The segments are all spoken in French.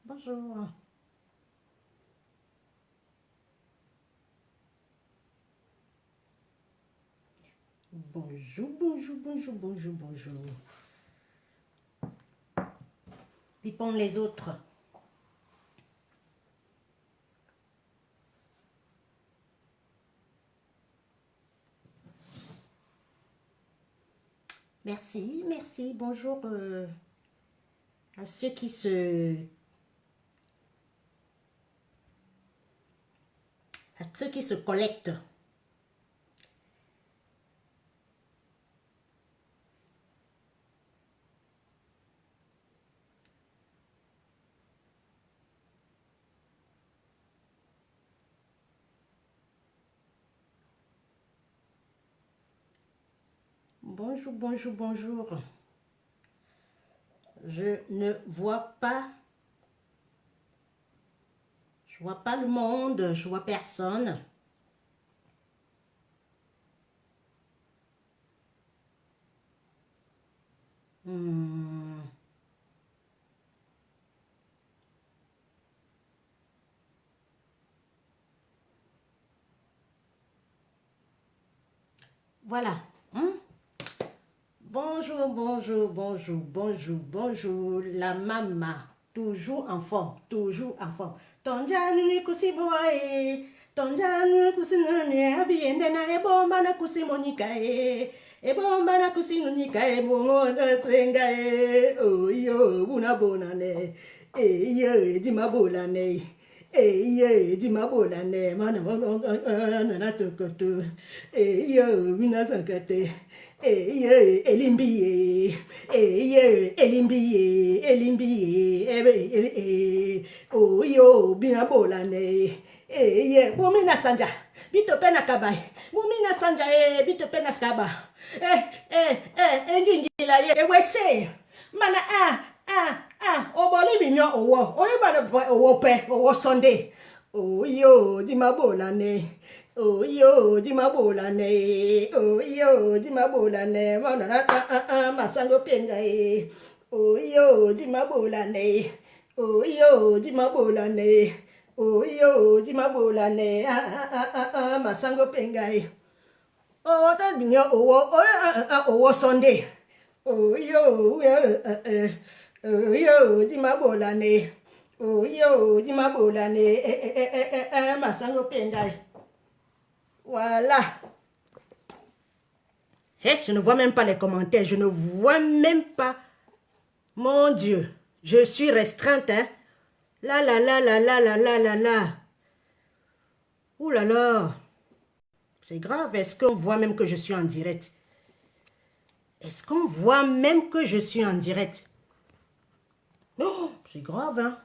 Bonjour. Bonjour, bonjour, bonjour, bonjour, bonjour. Dépend les autres. Merci, merci. Bonjour à ceux qui se collectent. Bonjour, bonjour, bonjour. Je ne vois pas. Je vois pas le monde, je vois personne. Hmm. Voilà. Bonjour, bonjour, bonjour, bonjour, bonjour, la maman, toujours en forme, toujours en forme. Tonjanu kusiboe, tonjanu kusinune abiende na ebomba na kusimonika ebomba na kusinunika ebongo tsenga oyo buna bonane yo dimabonane. Eye di mabola ne mana na tokoto eye wina sankate eye elimbiye ebe oyo bina bola ne eye bumina sanja bito pena kabai bumina sanja bito pena skaba engingila ye wese mana oboli binyo owo oyo bana owo pe owo Sunday oyo di mabola ne oyo di mabola ne oyo di mabola ne mana masango penga oyo di mabola ne oyo di mabola ne oyo di mabola ne masango penga o da binyo owo Sunday oyo oyo di mabola ne oyo di mabola ne masango pendai. Voilà. Je ne vois même pas les commentaires, je ne vois même pas. Mon Dieu, je suis restreinte, hein. La la la la la la la la la. Ouh là là. C'est grave, est-ce qu'on voit même que je suis en direct? Est-ce qu'on voit même que je suis en direct? Non, c'est grave, hein.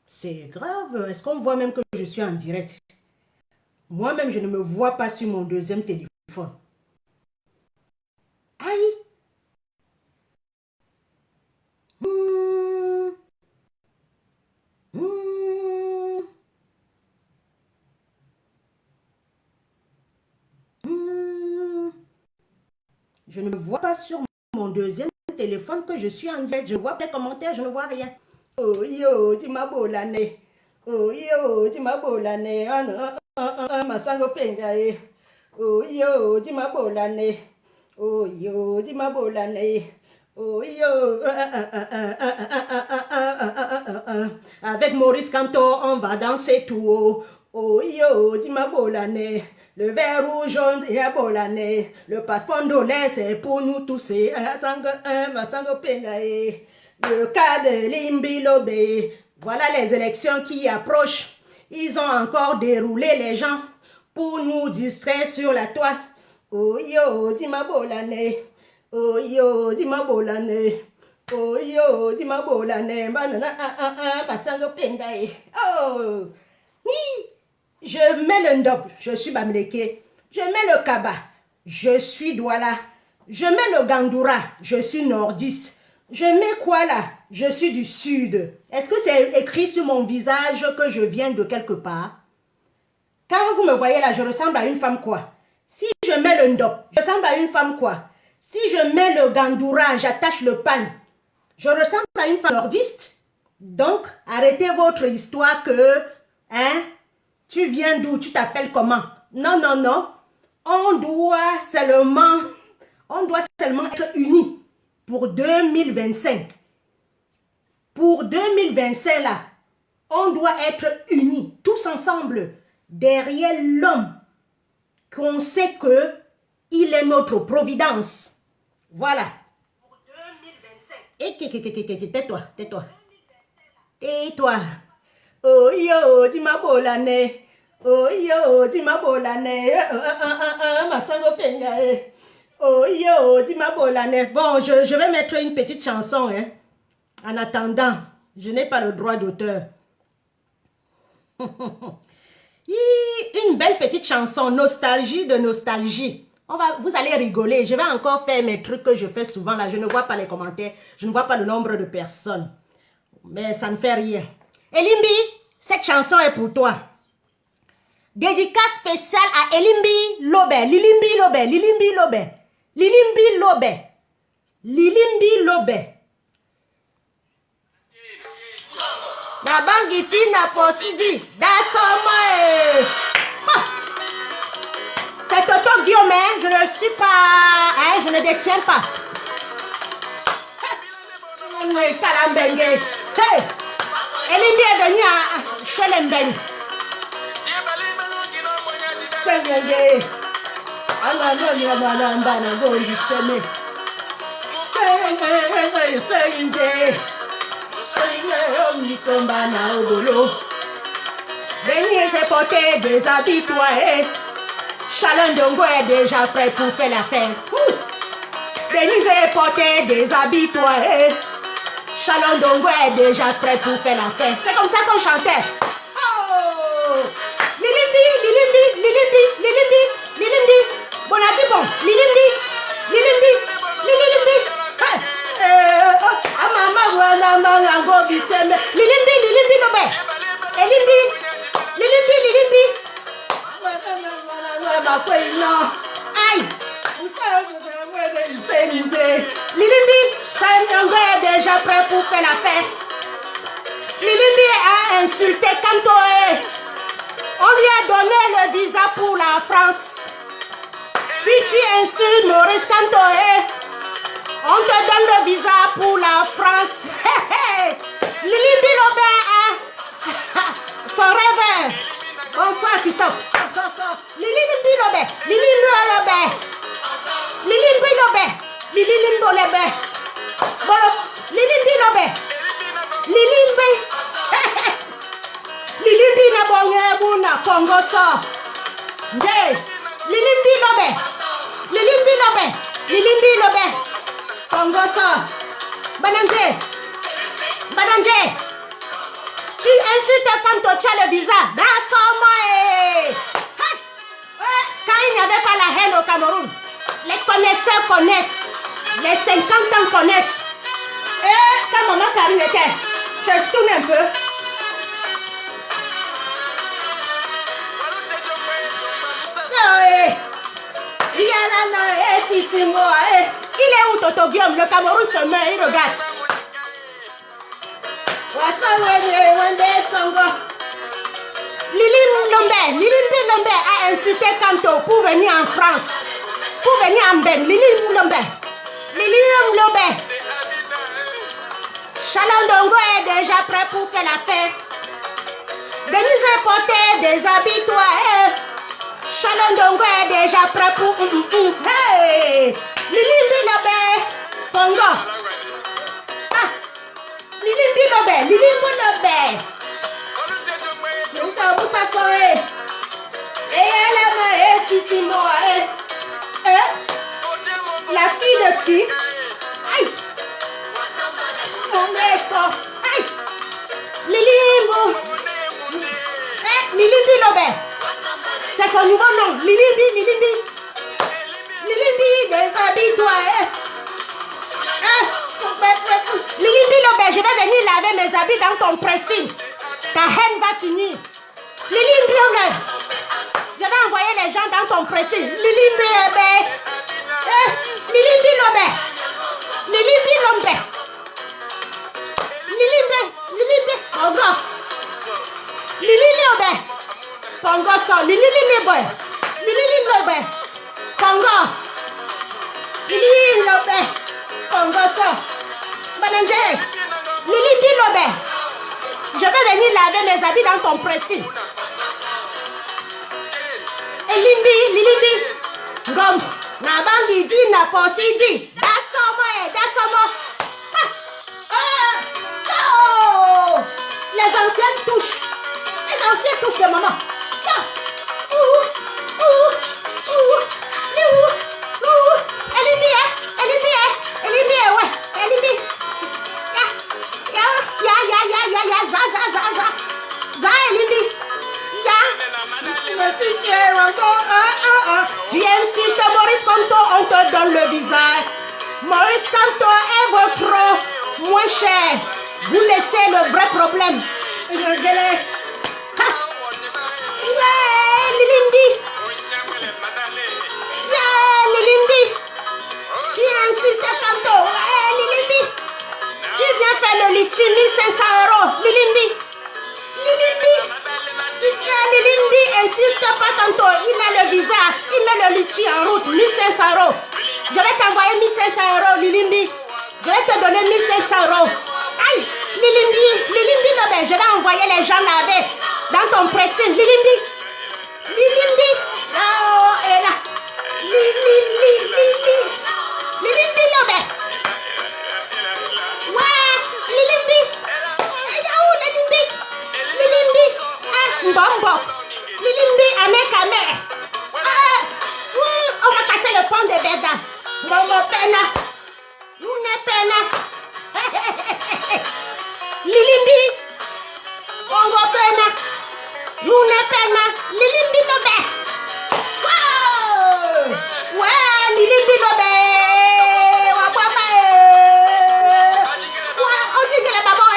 C'est grave. Est-ce qu'on voit même que je suis en direct? Moi-même, je ne me vois pas sur mon deuxième téléphone. Aïe. Je ne me vois pas sur mon deuxième téléphone que je suis en direct. Je vois les commentaires, je ne vois rien. Oh yo, tu m'as bolane. Oh yo, tu m'as bolane. Masango penga. Oh yo, tu m'as bolane. Oh yo, tu m'as bolane. Oh yo. Avec Maurice Kamto, on va danser tout haut. Oh yo, tu m'as bolane. Le vert rouge, jaune, il a bolane. Le passeport d'olé, c'est pour nous tous. Masango penga. Le cas de Limbilobe. Voilà les élections qui approchent. Ils ont encore déroulé les gens pour nous distraire sur la toile. Oh yo, di mabolane. Oh yo, di mabolane. Oh yo, di mabolane. Masango pengae. Oh. Je mets le ndop, je suis Bamileke. Je mets le kaba, je suis Douala. Je mets le gandoura, je suis nordiste. Je mets quoi là? Je suis du sud. Est-ce que c'est écrit sur mon visage que je viens de quelque part? Quand vous me voyez là, je ressemble à une femme quoi? Si je mets le ndop, je ressemble à une femme quoi? Si je mets le gandoura, j'attache le pan, je ressemble à une femme nordiste? Donc, arrêtez votre histoire que, hein, tu viens d'où, tu t'appelles comment? Non, non, non. On doit seulement être unis pour 2025. Pour 2025, là, on doit être unis, tous ensemble, derrière l'homme, qu'on sait que il est notre providence. Voilà. Pour 2025. Tais-toi, tais-toi. Tais-toi. Oh yo, tu m'as beau l'année. Oh yo, tu m'as beau l'année. Ma sango penga. Oh yo, tu m'as beau l'année. Bon, je vais mettre une petite chanson, hein. En attendant, je n'ai pas le droit d'auteur. Une belle petite chanson, nostalgie de nostalgie. Vous allez rigoler. Je vais encore faire mes trucs que je fais souvent là. Je ne vois pas les commentaires. Je ne vois pas le nombre de personnes. Mais ça ne fait rien. Elimbi, cette chanson est pour toi. Dédicace spéciale à Elimbi Lobé. Lilimbi Lobé. Lilimbi Lobé. Lilimbi Lobé. Lilimbi Lobé. La banguiti n'a pas dit. C'est Toto Guillaume, hein? Je ne suis pas, hein? Je ne détiens pas. Hey! Elimbi est venu à Chelembeng. Denis s'est porté des habits toilés. Chalandongo est déjà prêt pour faire la fête. Denis s'est porté des habits toilés. Chalandongo est déjà prêt pour faire la fête. C'est comme ça qu'on chantait. Oh! Lilimbi, lilimbi, lilimbi, lilimbi, lilimbi. Bon, a dit bon. Lilimbi, lilimbi, lilimbi. Lilimbi, lilimbi, lobé. Elimbi, lilimbi, lilimbi. Aïe. Lilimbi, Chalandongo est déjà prêt pour faire la fête. Lilimbi a insulté Kantoé. On lui a donné le visa pour la France. Si tu insultes Maurice Kantoé, on te donne le visa pour la France. Lilimbi Lobé a son rêve. Bonsoir Christophe. Lilimbi Lobé. Lilimbi Lobé. Lilimbi Lobé. Lilimbi Lobé. Lilimbi Lobé. Lilimbi. Lilimbi na bonye na Congo so. Lilimbi Lobé. Lilimbi Lobé. Lilimbi Lobé. Congo so. Bananje. Bananje. Tu insultes quand tu as le visa. Quand il n'y avait pas la haine au Cameroun, les connaisseurs connaissent. Les 50 ans connaissent. Et quand maman Karine était, je tourne un peu. Il est où Toto Guillaume? Le Cameroun se met, il regarde. Lilimbi Lombe a insulté Kanto pour venir en France. Pour venir en Ben. Lilimbi Lombe. Chalandongo est déjà prêt pour faire la fête. Denis a porté des habits toilés. Chalandongo est déjà prêt pour... Hey! Lilimbi Lombe. Pongo. Ah! Lilimbi Lombe. La fille de qui? Aïe! Mon blessé! Aïe! Lilimbo! Lilimbi Lobé! C'est son nouveau nom! Lilimbi! Déshabille-toi! Lilimbi Lobé, je vais venir laver mes habits dans ton pressing. Ta haine va finir. Lilimbi Lobé! Je vais envoyer les gens dans ton pressing. Lilimbi Lobé! Lilimbi Lobé! Lilimbi Lobé! Lilimbi Congo. Lili Lobe. Congo so. Lili Lobe. Lili Lobe. Congo. Lili Lobe. Congo so. Banangere. Lili Lobe. Je vais venir laver mes habits dans ton précis. Elimbi, Lilimbi. Gom. Nabangi di na posi di. Dasomo. Les anciennes touches. Les anciennes touches de maman. Elimbi, ouais. Elimbi. Za, Elimbi. Tu insultes Maurice Kamto, on te donne le visage. Maurice Kamto est votre moins cher. Vous laissez le vrai problème. Lilimbi. Lilimbi. Tu insultes Kamto. Lilimbi. Tu viens faire le litige 1500 €. Lilimbi. Tu dis à Lilimbi, insulte pas tantôt. Il a le visa. Il met le litige en route. 1500 €. Je vais t'envoyer 1500 €, Lilimbi. Je vais te donner 1500 €. Aïe, Lilimbi Lobe. Je vais envoyer les gens laver dans ton pressing. Lilimbi. Là, et là. Lilimbi Lobe. Mbombo. Lilimbi Amekame. On va casser le pont de Beda. Mbombo Pena. Lune Pena. Lilimbi. Mbombo Pena. Lune Pena. Lilimbi Lobe. Wow. Ouais, Lilimbi Lobe. On dit que les babos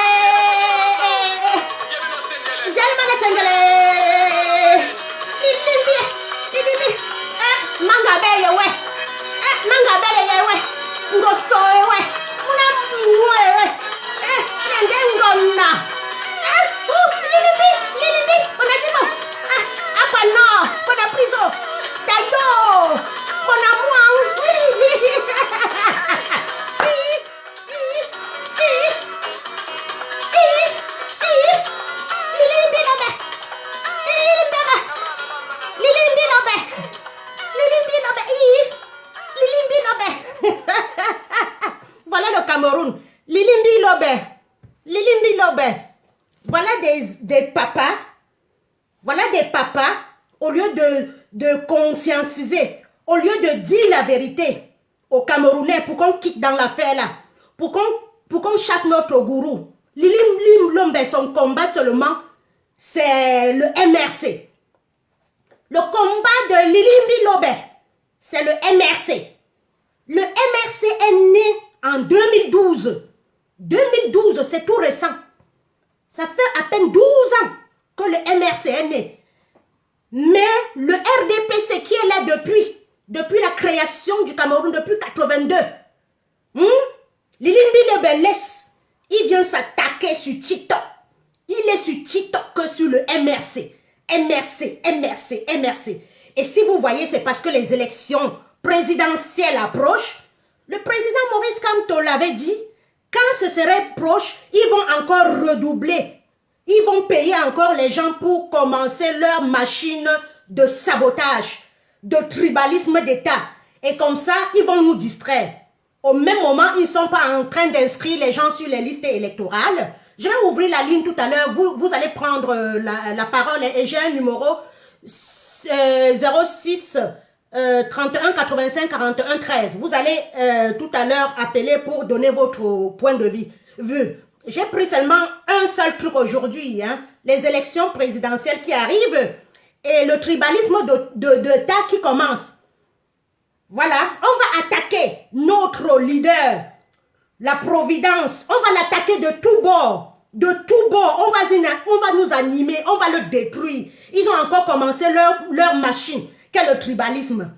Voilà le Cameroun. Lilimbi Lobe. Voilà des papas. Voilà des papas, au lieu de conscientiser, au lieu de dire la vérité aux Camerounais pour qu'on quitte dans l'affaire là, pour qu'on chasse notre gourou. Lilimbi Lobe, son combat seulement, c'est le MRC. Le combat de Lilimbi Lobe, c'est le MRC. Le MRC est né en 2012. 2012, c'est tout récent. Ça fait à peine 12 ans que le MRC est né. Mais le RDPC qui est là depuis la création du Cameroun, depuis 82, Lilimbi Lobe laisse, il vient s'attaquer sur TikTok. Il est sur TikTok que sur le MRC. MRC. Et si vous voyez, c'est parce que les élections présidentielles approchent. Le président Maurice Kamto l'avait dit, quand ce serait proche, ils vont encore redoubler. Ils vont payer encore les gens pour commencer leur machine de sabotage, de tribalisme d'État. Et comme ça, ils vont nous distraire. Au même moment, ils ne sont pas en train d'inscrire les gens sur les listes électorales. Je vais ouvrir la ligne tout à l'heure. Vous allez prendre la parole et j'ai un numéro 06 31 85 41 13. Vous allez tout à l'heure appeler pour donner votre point de vue. J'ai pris seulement un seul truc aujourd'hui, les élections présidentielles qui arrivent et le tribalisme d'État qui commence. Voilà, on va attaquer notre leader, la Providence, on va l'attaquer de tous bords. De tous bords, on va nous animer, on va le détruire. Ils ont encore commencé leur machine, qu'est le tribalisme.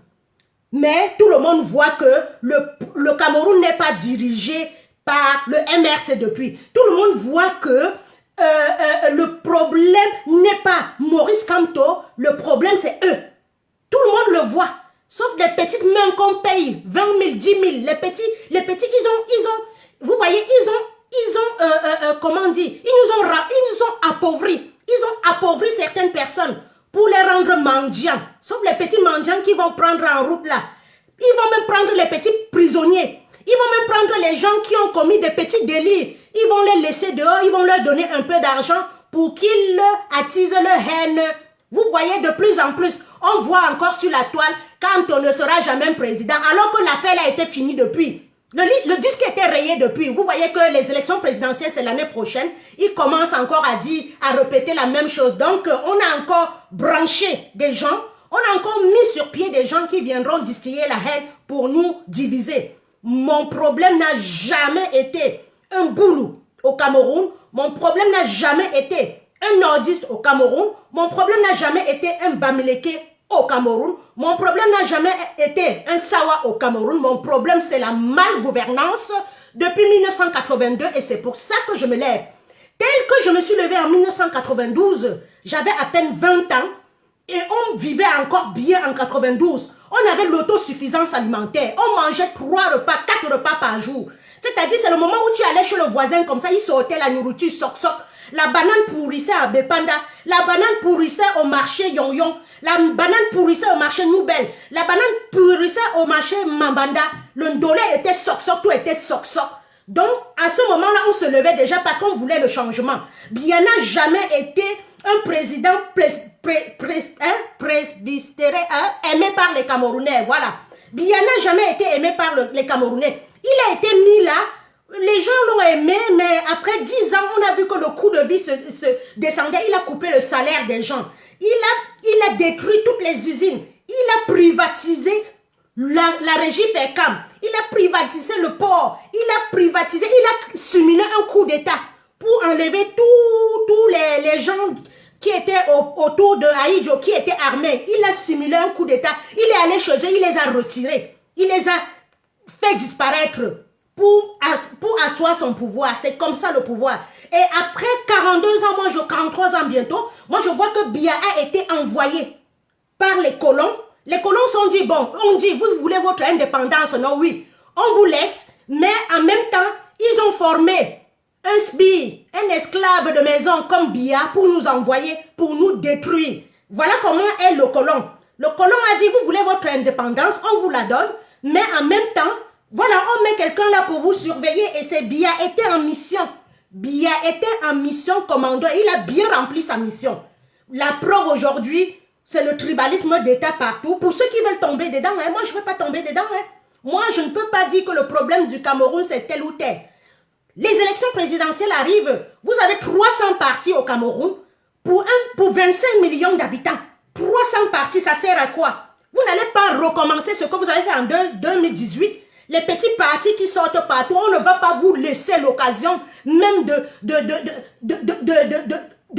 Mais tout le monde voit que le Cameroun n'est pas dirigé par le MRC depuis. Tout le monde voit que le problème n'est pas Maurice Kamto, le problème c'est eux. Tout le monde le voit. Sauf les petites mains qu'on paye, 20 000, 10 000. Les petits, ils ont, vous voyez, comment dire, ils nous ont appauvris. Ils ont appauvri certaines personnes pour les rendre mendiants. Sauf les petits mendiants qui vont prendre en route là. Ils vont même prendre les petits prisonniers. Ils vont même prendre les gens qui ont commis des petits délits. Ils vont les laisser dehors. Ils vont leur donner un peu d'argent pour qu'ils attisent leur haine. Vous voyez de plus en plus. On voit encore sur la toile quand on ne sera jamais président. Alors que l'affaire a été finie depuis. Le disque était rayé depuis. Vous voyez que les élections présidentielles, c'est l'année prochaine. Ils commencent encore à dire, à répéter la même chose. Donc, on a encore branché des gens. On a encore mis sur pied des gens qui viendront distiller la haine pour nous diviser. Mon problème n'a jamais été un boulou au Cameroun. Mon problème n'a jamais été un nordiste au Cameroun. Mon problème n'a jamais été un Bamileke au Cameroun. Mon problème n'a jamais été un Sawa au Cameroun. Mon problème, c'est la malgouvernance depuis 1982 et c'est pour ça que je me lève. Tel que je me suis levé en 1992, j'avais à peine 20 ans et on vivait encore bien en 92. On avait l'autosuffisance alimentaire. On mangeait 3 repas, 4 repas par jour. C'est-à-dire, c'est le moment où tu allais chez le voisin comme ça, il sortait la nourriture, soc. La banane pourrissait à Bepanda. La banane pourrissait au marché Yon-Yon. La banane pourrissait au marché Noubel. La banane pourrissait au marché Mambanda. Le ndolé était soc, tout était soc. Donc, à ce moment-là, on se levait déjà parce qu'on voulait le changement. Biya n'a jamais été un président presbytérien aimé par les Camerounais. Voilà. Biya n'a jamais été aimé par les Camerounais. Il a été mis là. Les gens l'ont aimé, mais après 10 ans, on a vu que le coût de vie se descendait. Il a coupé le salaire des gens. Il a détruit toutes les usines. Il a privatisé la régie FECAM. Il a privatisé le port. Il a simulé un coup d'État pour enlever tous les gens qui étaient autour de Aïdjo, qui étaient armés. Il a simulé un coup d'État. Il est allé chez eux, il les a retirés. Il les a fait disparaître pour asseoir son pouvoir. C'est comme ça le pouvoir. Et après 42 ans, 43 ans bientôt, moi je vois que Biya a été envoyé par les colons. Les colons sont dit, bon, on dit, vous voulez votre indépendance? Non, oui. On vous laisse, mais en même temps, ils ont formé un sbire, un esclave de maison comme Biya pour nous envoyer, pour nous détruire. Voilà comment est le colon. Le colon a dit, vous voulez votre indépendance, on vous la donne, mais en même temps, voilà, on met quelqu'un là pour vous surveiller et c'est Biya était en mission. Biya était en mission commando et il a bien rempli sa mission. La preuve aujourd'hui, c'est le tribalisme d'État partout. Pour ceux qui veulent tomber dedans, hein, moi je ne veux pas tomber dedans. Hein. Moi je ne peux pas dire que le problème du Cameroun c'est tel ou tel. Les élections présidentielles arrivent, vous avez 300 partis au Cameroun pour 25 millions d'habitants. 300 partis, ça sert à quoi? Vous n'allez pas recommencer ce que vous avez fait en 2018. Les petits partis qui sortent partout, on ne va pas vous laisser l'occasion même de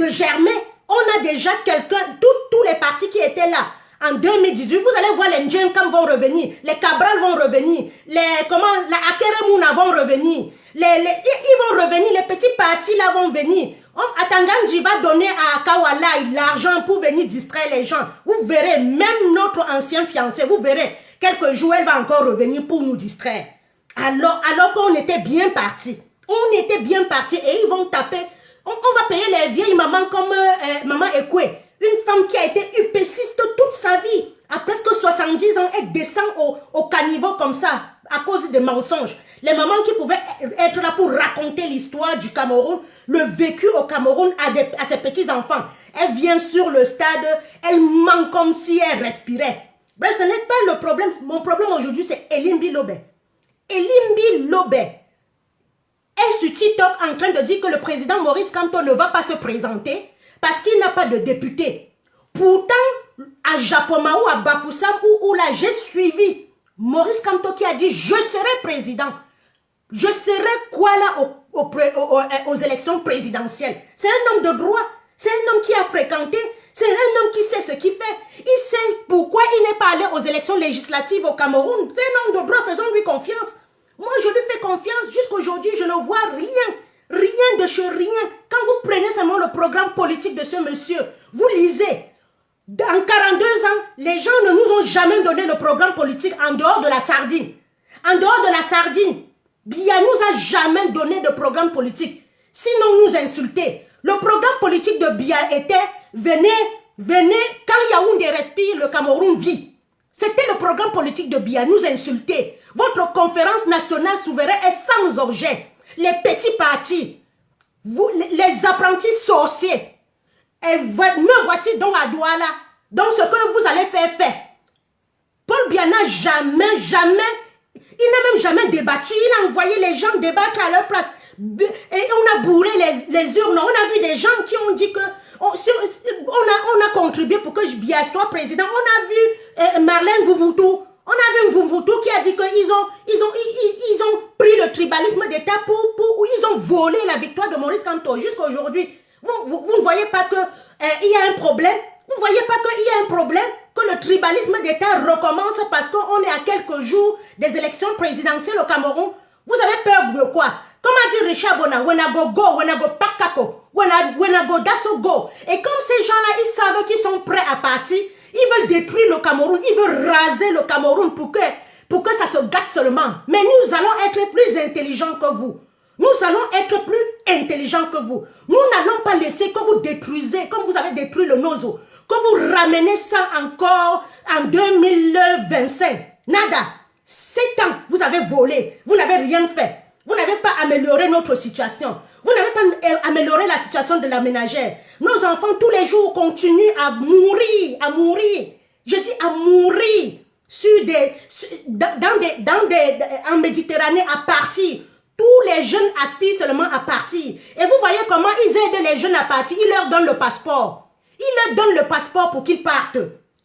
germer. On a déjà quelqu'un, tous les partis qui étaient là en 2018, vous allez voir les Ndjenkam vont revenir, les Cabral vont revenir, la Akere Mouna vont revenir, ils vont revenir, les petits partis là vont venir. Atanganji va donner à Akawala l'argent pour venir distraire les gens. Vous verrez, même notre ancien fiancé, vous verrez, quelques jours, elle va encore revenir pour nous distraire. Alors qu'on était bien partis. On était bien partis et ils vont taper. On va payer les vieilles mamans comme Maman Ekwe. Une femme qui a été upéciste toute sa vie. À presque 70 ans, elle descend au caniveau comme ça à cause des mensonges. Les mamans qui pouvaient être là pour raconter l'histoire du Cameroun, le vécu au Cameroun à ses petits-enfants. Elle vient sur le stade, elle ment comme si elle respirait. Bref, ce n'est pas le problème. Mon problème aujourd'hui, c'est Elimbi Lobé. Elimbi Lobé est sur TikTok en train de dire que le président Maurice Kamto ne va pas se présenter parce qu'il n'a pas de député. Pourtant, à Japoma ou à Bafoussam, où là, j'ai suivi Maurice Kamto qui a dit « Je serai président ». Je serai quoi là aux élections présidentielles? C'est un homme de droit. C'est un homme qui a fréquenté. C'est un homme qui sait ce qu'il fait. Il sait pourquoi il n'est pas allé aux élections législatives au Cameroun. C'est un homme de droit, faisons-lui confiance. Moi, je lui fais confiance. Jusqu'aujourd'hui, je ne vois rien. Rien de chez rien. Quand vous prenez seulement le programme politique de ce monsieur, vous lisez. En 42 ans, les gens ne nous ont jamais donné le programme politique en dehors de la sardine. En dehors de la sardine, Biya nous a jamais donné de programme politique. Sinon, nous insulter. Le programme politique de Biya était venez, quand Yaoundé respire, le Cameroun vit. C'était le programme politique de Biya, nous insulter. Votre conférence nationale souveraine est sans objet. Les petits partis, vous, les apprentis sorciers. Et me voici donc à Douala. Donc ce que vous allez faire, fait. Paul Biya n'a jamais, il n'a même jamais débattu. Il a envoyé les gens débattre à leur place. Et on a bourré les urnes. On a vu des gens qui ont dit que on a contribué pour que Biya soit président. On a vu Marlène Vuvoutou. On a vu Vuvoutou qui a dit qu'ils ont pris le tribalisme d'État ils ont volé la victoire de Maurice Kamto. Jusqu'à aujourd'hui, vous ne voyez pas qu'il y a un problème. Vous ne voyez pas qu'il y a un problème, que le tribalisme d'État recommence parce qu'on est à quelques jours des élections présidentielles au Cameroun. Vous avez peur de quoi? Comment dit Richard Bona, Wenago go, Wenago pakako, Wenago daso go. Et comme ces gens-là, ils savent qu'ils sont prêts à partir, ils veulent détruire le Cameroun, ils veulent raser le Cameroun pour que ça se gâte seulement. Mais nous allons être plus intelligents que vous. Nous allons être plus intelligents que vous. Nous n'allons pas laisser que vous détruisez, comme vous avez détruit le Nozo, que vous ramenez ça encore en 2025. Nada. 7 ans, vous avez volé. Vous n'avez rien fait. Vous n'avez pas amélioré notre situation. Vous n'avez pas amélioré la situation de la ménagère. Nos enfants, tous les jours, continuent à mourir. À mourir. Je dis à mourir. En Méditerranée, à partir. Tous les jeunes aspirent seulement à partir. Et vous voyez comment ils aident les jeunes à partir. Ils leur donnent le passeport. Ils leur donnent le passeport pour qu'ils partent.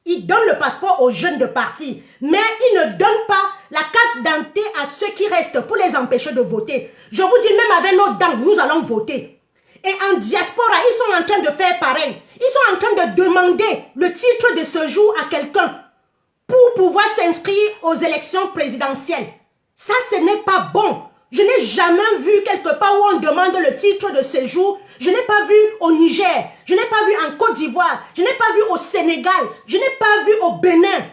Ils donnent le passeport aux jeunes de partir. Mais ils ne donnent pas la carte d'identité à ceux qui restent pour les empêcher de voter. Je vous dis, même avec nos dents, nous allons voter. Et en diaspora, ils sont en train de faire pareil. Ils sont en train de demander le titre de séjour à quelqu'un pour pouvoir s'inscrire aux élections présidentielles. Ça, ce n'est pas bon. Je n'ai jamais vu quelque part où on demande le titre de séjour. Je n'ai pas vu au Niger. Je n'ai pas vu en Côte d'Ivoire. Je n'ai pas vu au Sénégal. Je n'ai pas vu au Bénin.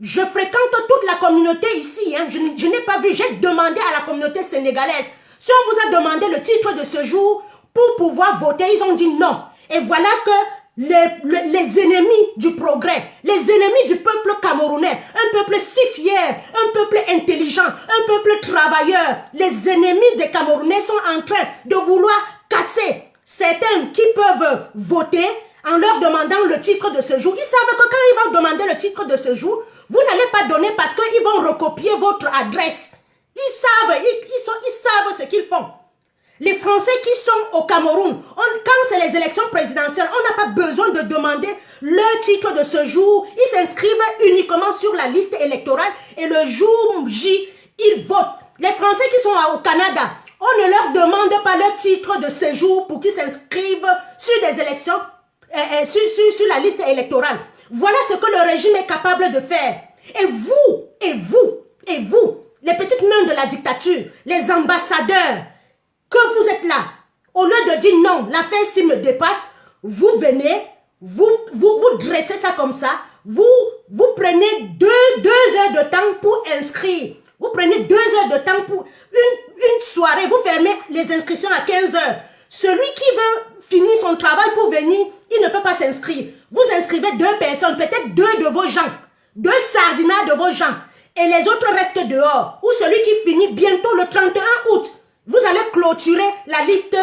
Je fréquente toute la communauté ici. Hein. Je n'ai pas vu. J'ai demandé à la communauté sénégalaise. Si on vous a demandé le titre de séjour pour pouvoir voter, ils ont dit non. Et voilà que les ennemis du progrès, les ennemis du peuple camerounais, un peuple si fier, un peuple intelligent, un peuple travailleur, les ennemis des Camerounais sont en train de vouloir casser certains qui peuvent voter en leur demandant le titre de séjour. Ils savent que quand ils vont demander le titre de séjour, vous n'allez pas donner parce qu'ils vont recopier votre adresse. Ils savent ce qu'ils font. Les Français qui sont au Cameroun, quand c'est les élections présidentielles, on n'a pas besoin de demander leur titre de séjour. Ils s'inscrivent uniquement sur la liste électorale et le jour J, ils votent. Les Français qui sont au Canada, on ne leur demande pas leur titre de séjour pour qu'ils s'inscrivent sur des élections, sur la liste électorale. Voilà ce que le régime est capable de faire. Et vous, les petites mains de la dictature, les ambassadeurs, que vous êtes là, au lieu de dire non, l'affaire ci me dépasse, vous venez, vous dressez ça comme ça, vous prenez deux heures de temps pour inscrire. Vous prenez 2 heures de temps pour une soirée, vous fermez les inscriptions à 15 heures. Celui qui veut finir son travail pour venir, il ne peut pas s'inscrire. Vous inscrivez 2 personnes, peut-être 2 de vos gens, 2 sardinats de vos gens, et les autres restent dehors. Ou celui qui finit bientôt le 31 août. Vous allez clôturer la liste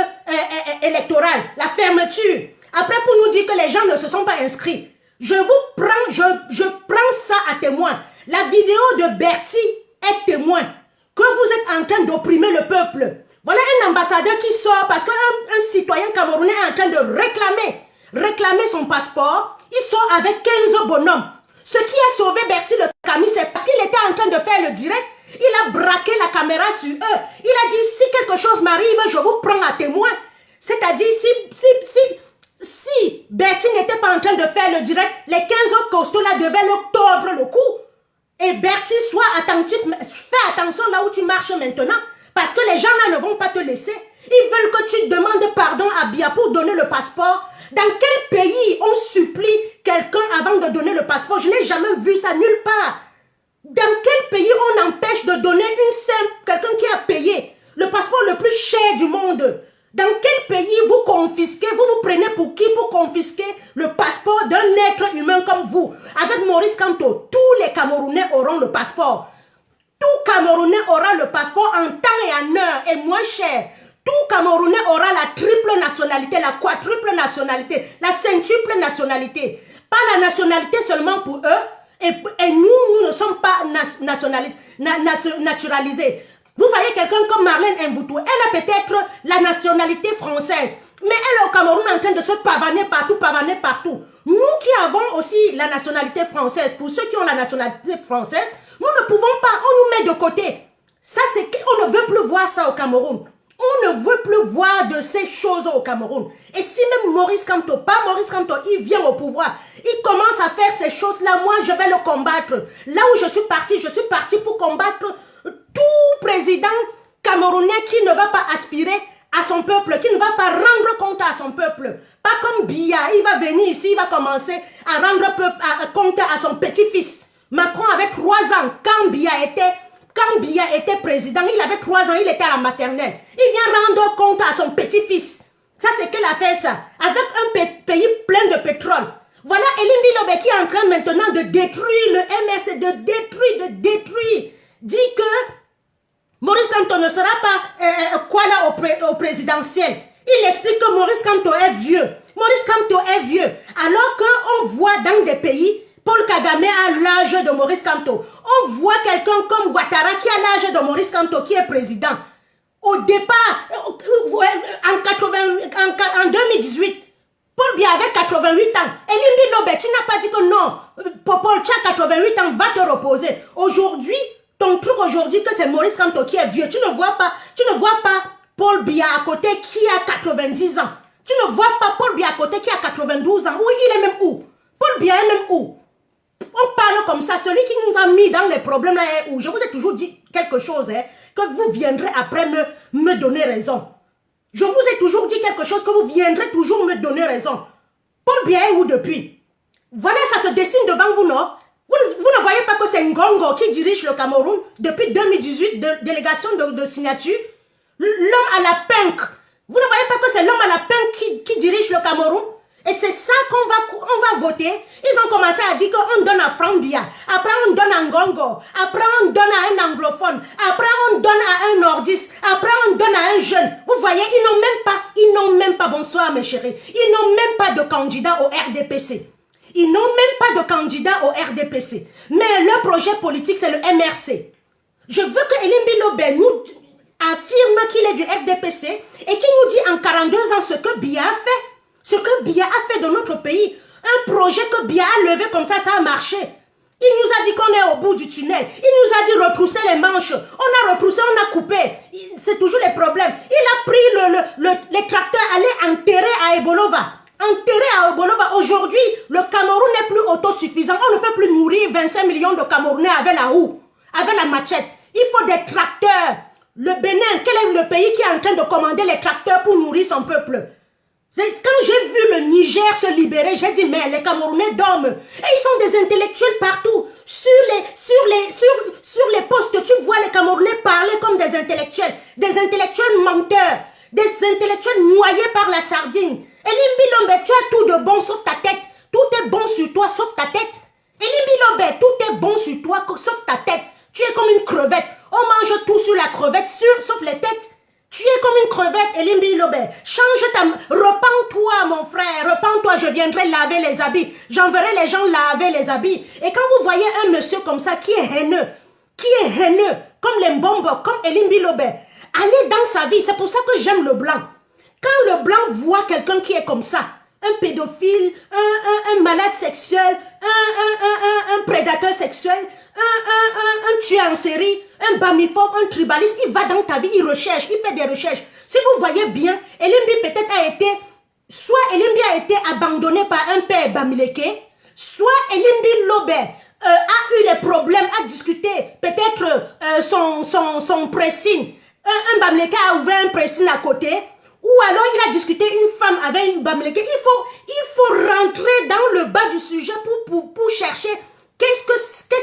électorale, la fermeture. Après, pour nous dire que les gens ne se sont pas inscrits. Je prends ça à témoin. La vidéo de Bertie est témoin que vous êtes en train d'opprimer le peuple. Voilà un ambassadeur qui sort parce qu'un citoyen camerounais est en train de réclamer son passeport. Il sort avec 15 bonhommes. Ce qui a sauvé Bertie le Camus, c'est parce qu'il était en train de faire le direct. Il a braqué la caméra sur eux. Il a dit, si quelque chose m'arrive, je vous prends à témoin. C'est-à-dire, si Bertie n'était pas en train de faire le direct, les 15 autres costauds-là devaient le tordre le cou. Et Bertie, sois attentif, fais attention là où tu marches maintenant. Parce que les gens là ne vont pas te laisser. Ils veulent que tu demandes pardon à Biya pour donner le passeport. Dans quel pays on supplie quelqu'un avant de donner le passeport? Je n'ai jamais vu ça nulle part. Dans quel pays on empêche de donner quelqu'un qui a payé le passeport le plus cher du monde? Dans quel pays vous confisquez, vous nous prenez pour qui pour confisquer le passeport d'un être humain comme vous? Avec Maurice Kamto, tous les Camerounais auront le passeport. Tout Camerounais aura le passeport en temps et en heure et moins cher. Tout Camerounais aura la triple nationalité, la quadruple nationalité, la centuple nationalité. Pas la nationalité seulement pour eux. Et nous ne sommes pas nationalistes, naturalisés. Vous voyez quelqu'un comme Marlène Mvoutou, elle a peut-être la nationalité française. Mais elle est au Cameroun en train de se pavaner partout, pavaner partout. Nous qui avons aussi la nationalité française, pour ceux qui ont la nationalité française, nous ne pouvons pas, on nous met de côté. Ça, c'est qu'on ne veut plus voir ça au Cameroun. On ne veut plus voir de ces choses au Cameroun. Et si même Maurice Kamto, pas Maurice Kamto, il vient au pouvoir, il commence à faire ces choses-là, moi je vais le combattre. Là où je suis parti pour combattre tout président camerounais qui ne va pas aspirer à son peuple, qui ne va pas rendre compte à son peuple. Pas comme Biya, il va venir ici, il va commencer à rendre compte à son petit-fils. Macron avait 3 ans quand Biya était président, il avait 3 ans, il était à la maternelle. Il vient rendre compte à son petit-fils. Ça, c'est qu'il a fait ça. Avec un pays plein de pétrole. Voilà Elim Bilobé qui est en train maintenant de détruire le MRC, de détruire. Dit que Maurice Kamto ne sera pas au présidentiel. Il explique que Maurice Kamto est vieux. Maurice Kamto est vieux. Alors qu'on voit dans des pays, Paul Kagame a l'âge de Maurice Kamto. On voit quelqu'un comme Ouattara qui a l'âge de Maurice Kamto qui est président. Au départ, en 2018, Paul Biya avait 88 ans. Elim Bilobé, tu n'as pas dit que non, Paul, tu as 88 ans, va te reposer. Aujourd'hui, ton truc aujourd'hui que c'est Maurice Kamto qui est vieux. Tu ne vois pas Paul Biya à côté qui a 90 ans. Tu ne vois pas Paul Biya à côté qui a 92 ans. Où il est même où? Paul Biya est même où? On parle comme ça. Celui qui nous a mis dans les problèmes là est où? Je vous ai toujours dit quelque chose, hein, que vous viendrez après me donner raison. Je vous ai toujours dit quelque chose que vous viendrez toujours me donner raison. Paul Biya est où depuis? Voilà, ça se dessine devant vous, non? Vous ne voyez pas que c'est Ngongo qui dirige le Cameroun depuis 2018, délégation de signature? L'homme à la pink. Vous ne voyez pas que c'est l'homme à la pink qui dirige le Cameroun? Et c'est ça qu'on va voter. Ils ont commencé à dire qu'on donne à Franck Biya. Après, on donne à Ngongo. Après, on donne à un anglophone. Après, on donne à un nordiste. Après, on donne à un jeune. Vous voyez, ils n'ont même pas, bonsoir mes chéris, ils n'ont même pas de candidat au RDPC. Ils n'ont même pas de candidat au RDPC. Mais leur projet politique, c'est le MRC. Je veux que Elim Bilobé nous affirme qu'il est du RDPC et qu'il nous dit en 42 ans ce que Biya a fait. Ce que Biya a fait de notre pays. Un projet que Biya a levé comme ça a marché. Il nous a dit qu'on est au bout du tunnel. Il nous a dit retrousser les manches. On a retroussé, on a coupé. C'est toujours les problèmes. Il a pris les tracteurs, aller enterrer à Ebolova. Enterré à Ebolova. Aujourd'hui, le Cameroun n'est plus autosuffisant. On ne peut plus nourrir 25 millions de Camerounais avec la houe, avec la machette. Il faut des tracteurs. Le Bénin, quel est le pays qui est en train de commander les tracteurs pour nourrir son peuple? Quand j'ai vu le Niger se libérer, j'ai dit, mais les Camerounais dorment. Et ils sont des intellectuels partout. Sur les postes, tu vois les Camerounais parler comme des intellectuels menteurs, des intellectuels noyés par la sardine. Elim Bilobé, tu as tout de bon sauf ta tête. Tout est bon sur toi sauf ta tête. Elim Bilobé, tout est bon sur toi sauf ta tête. Tu es comme une crevette. On mange tout sur la crevette, sauf les têtes. Tu es comme une crevette, Elim Bilobé. Repends-toi, mon frère. Repends-toi, je viendrai laver les habits. J'enverrai les gens laver les habits. Et quand vous voyez un monsieur comme ça qui est haineux, comme les Mbombo, comme Elim Bilobé, allez dans sa vie. C'est pour ça que j'aime le blanc. Quand le blanc voit quelqu'un qui est comme ça, un pédophile, un malade sexuel, un prédateur sexuel, un tueur en série, un bamiphobe, un tribaliste, il va dans ta vie, il recherche, il fait des recherches. Si vous voyez bien, Elimbi peut-être soit Elimbi a été abandonné par un père Bamileke, soit Elimbi Lobé a eu des problèmes à discuter, peut-être son pressing un Bamileke a ouvert un pressing à côté, ou alors il a discuté une femme avec une Bamileke. Il faut rentrer dans le bas du sujet pour chercher qu'est-ce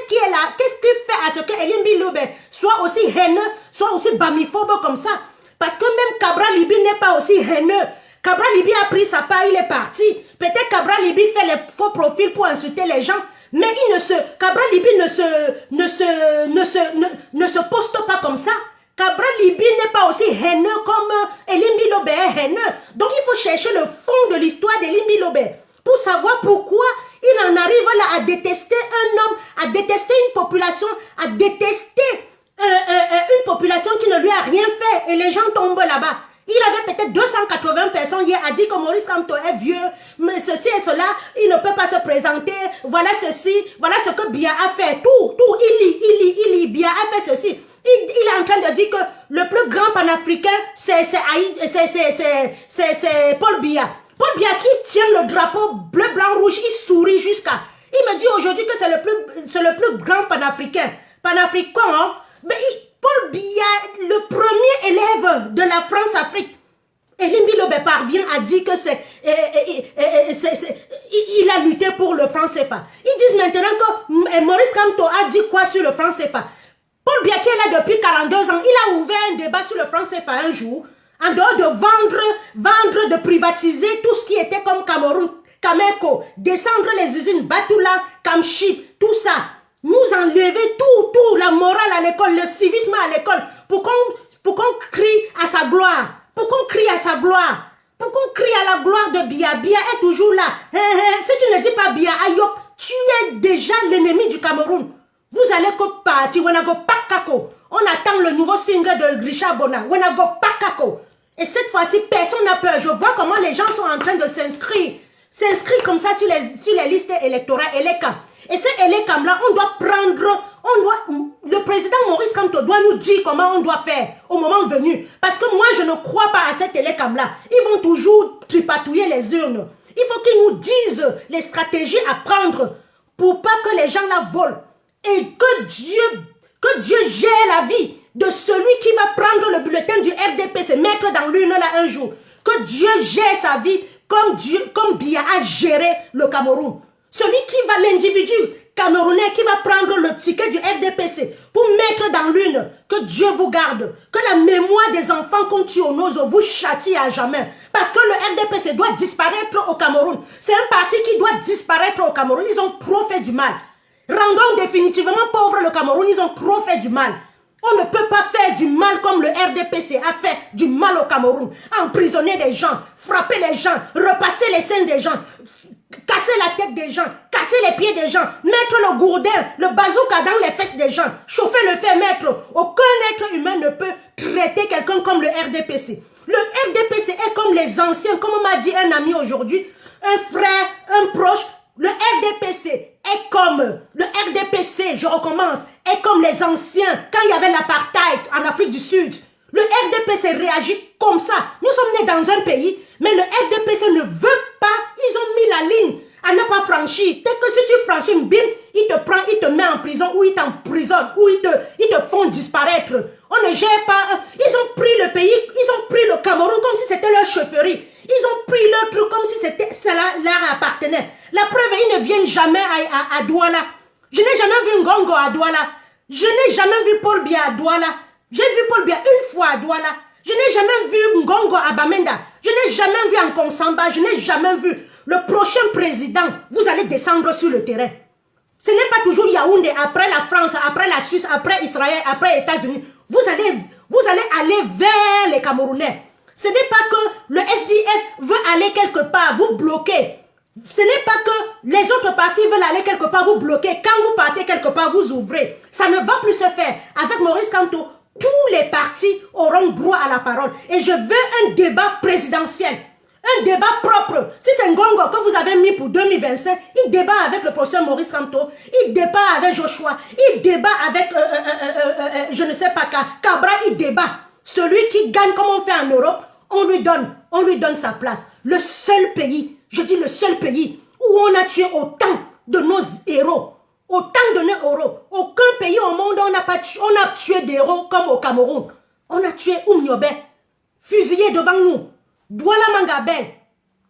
qui est là, qu'est-ce qui fait à ce que Elimbi Lobe soit aussi haineux, soit aussi bamiphobe comme ça. Parce que même Cabral Libi n'est pas aussi haineux. Cabral Libi a pris sa part, il est parti. Peut-être Cabral Libi fait les faux profils pour insulter les gens, mais Cabral Libi ne se poste pas comme ça. Cabral Libi n'est pas aussi haineux comme Elimbi Lobe est haineux. Donc il faut chercher le fond de l'histoire d'Elimbi Lobe pour savoir pourquoi il en arrive là à détester un homme, à détester une population, à détester une population qui ne lui a rien fait et les gens tombent là-bas. Il avait peut-être 280 personnes hier a dit que Maurice Kamto est vieux, mais ceci et cela, il ne peut pas se présenter, voilà ceci, voilà ce que Biya a fait, tout, il lit, Biya a fait ceci. Il est en train de dire que le plus grand panafricain, c'est Paul Biya. Paul Biya qui tient le drapeau bleu, blanc, rouge, il sourit jusqu'à... Il me dit aujourd'hui que c'est le plus grand panafricain. Panafricain, hein? Mais Paul Biya, le premier élève de la France-Afrique, Elimbi Lobe parvient à dire que il a lutté pour le franc CFA. Ils disent maintenant que Maurice Kamto a dit quoi sur le franc CFA. Paul Biya qui est là depuis 42 ans, il a ouvert un débat sur le franc CFA un jour, en dehors de vendre, de privatiser tout ce qui était comme Cameroun, Cameco, descendre les usines, Batula, Kamship, tout ça. Nous enlever tout, la morale à l'école, le civisme à l'école, pour qu'on crie à sa gloire, pour qu'on crie à sa gloire, pour qu'on crie à la gloire de Biya. Biya est toujours là. Si tu ne dis pas Biya Ayop, tu es déjà l'ennemi du Cameroun. Vous allez que partir, Wenago Pakako. On attend le nouveau single de Richard Bona, Wenago Pakako. Et cette fois-ci, personne n'a peur. Je vois comment les gens sont en train de s'inscrire comme ça sur les listes électorales, Eleka. Et ce Elekam là, on doit prendre, le président Maurice Kamto doit nous dire comment on doit faire au moment venu. Parce que moi, je ne crois pas à cet Elekam là. Ils vont toujours tripatouiller les urnes. Il faut qu'ils nous disent les stratégies à prendre pour pas que les gens la volent. Et que Dieu gère la vie de celui qui va prendre le bulletin du RDP, se mettre dans l'urne là un jour. Que Dieu gère sa vie comme Biya a géré le Cameroun. Celui qui va, l'individu camerounais qui va prendre le ticket du RDPC pour mettre dans l'urne, que Dieu vous garde, que la mémoire des enfants qu'on tue au Nozo vous châtie à jamais. Parce que le RDPC doit disparaître au Cameroun. C'est un parti qui doit disparaître au Cameroun. Ils ont trop fait du mal. Rendons définitivement pauvre le Cameroun. Ils ont trop fait du mal. On ne peut pas faire du mal comme le RDPC a fait du mal au Cameroun. Emprisonner des gens, frapper les gens, repasser les seins des gens, casser la tête des gens, casser les pieds des gens, mettre le gourdin, le bazooka dans les fesses des gens, chauffer le fer, mettre. Aucun être humain ne peut traiter quelqu'un comme le RDPC. Le RDPC est comme les anciens, comme m'a dit un ami aujourd'hui, un frère, un proche. Le RDPC est comme, le RDPC, je recommence, est comme les anciens, quand il y avait l'apartheid en Afrique du Sud. Le RDPC réagit comme ça. Nous sommes nés dans un pays, mais le RDPC ne veut pas, ils ont mis la ligne à ne pas franchir. Dès que si tu franchis, bim, il te prend, il te met en prison, ou il t'emprisonne, ou ils te font disparaître. On ne gère pas, ils ont pris le pays, ils ont pris le Cameroun comme si c'était leur chefferie. Ils ont pris leur truc comme si cela leur appartenait. La preuve, ils ne viennent jamais à Douala. Je n'ai jamais vu Ngongo à Douala. Je n'ai jamais vu Paul Biya à Douala. J'ai vu Paul Biya une fois à Douala. Je n'ai jamais vu Ngongo à Bamenda. Je n'ai jamais vu en Konsamba. Je n'ai jamais vu le prochain président. Vous allez descendre sur le terrain. Ce n'est pas toujours Yaoundé, après la France, après la Suisse, après Israël, après les États-Unis. Vous allez aller vers les Camerounais. Ce n'est pas que le SDF veut aller quelque part, vous bloquez. Ce n'est pas que les autres partis veulent aller quelque part, vous bloquez. Quand vous partez quelque part, vous ouvrez. Ça ne va plus se faire. Avec Maurice Kamto, tous les partis auront droit à la parole. Et je veux un débat présidentiel. Un débat propre. Si c'est Ngongo que vous avez mis pour 2025, il débat avec le professeur Maurice Kamto, il débat avec Joshua, il débat avec, je ne sais pas, Cabra, il débat. Celui qui gagne comme on fait en Europe, on lui donne sa place. Le seul pays, je dis le seul pays, où on a tué autant de nos héros. Autant de nos héros. Aucun pays au monde, on a tué des héros comme au Cameroun. On a tué Oumniobe, fusillé devant nous. Douala Mangaben.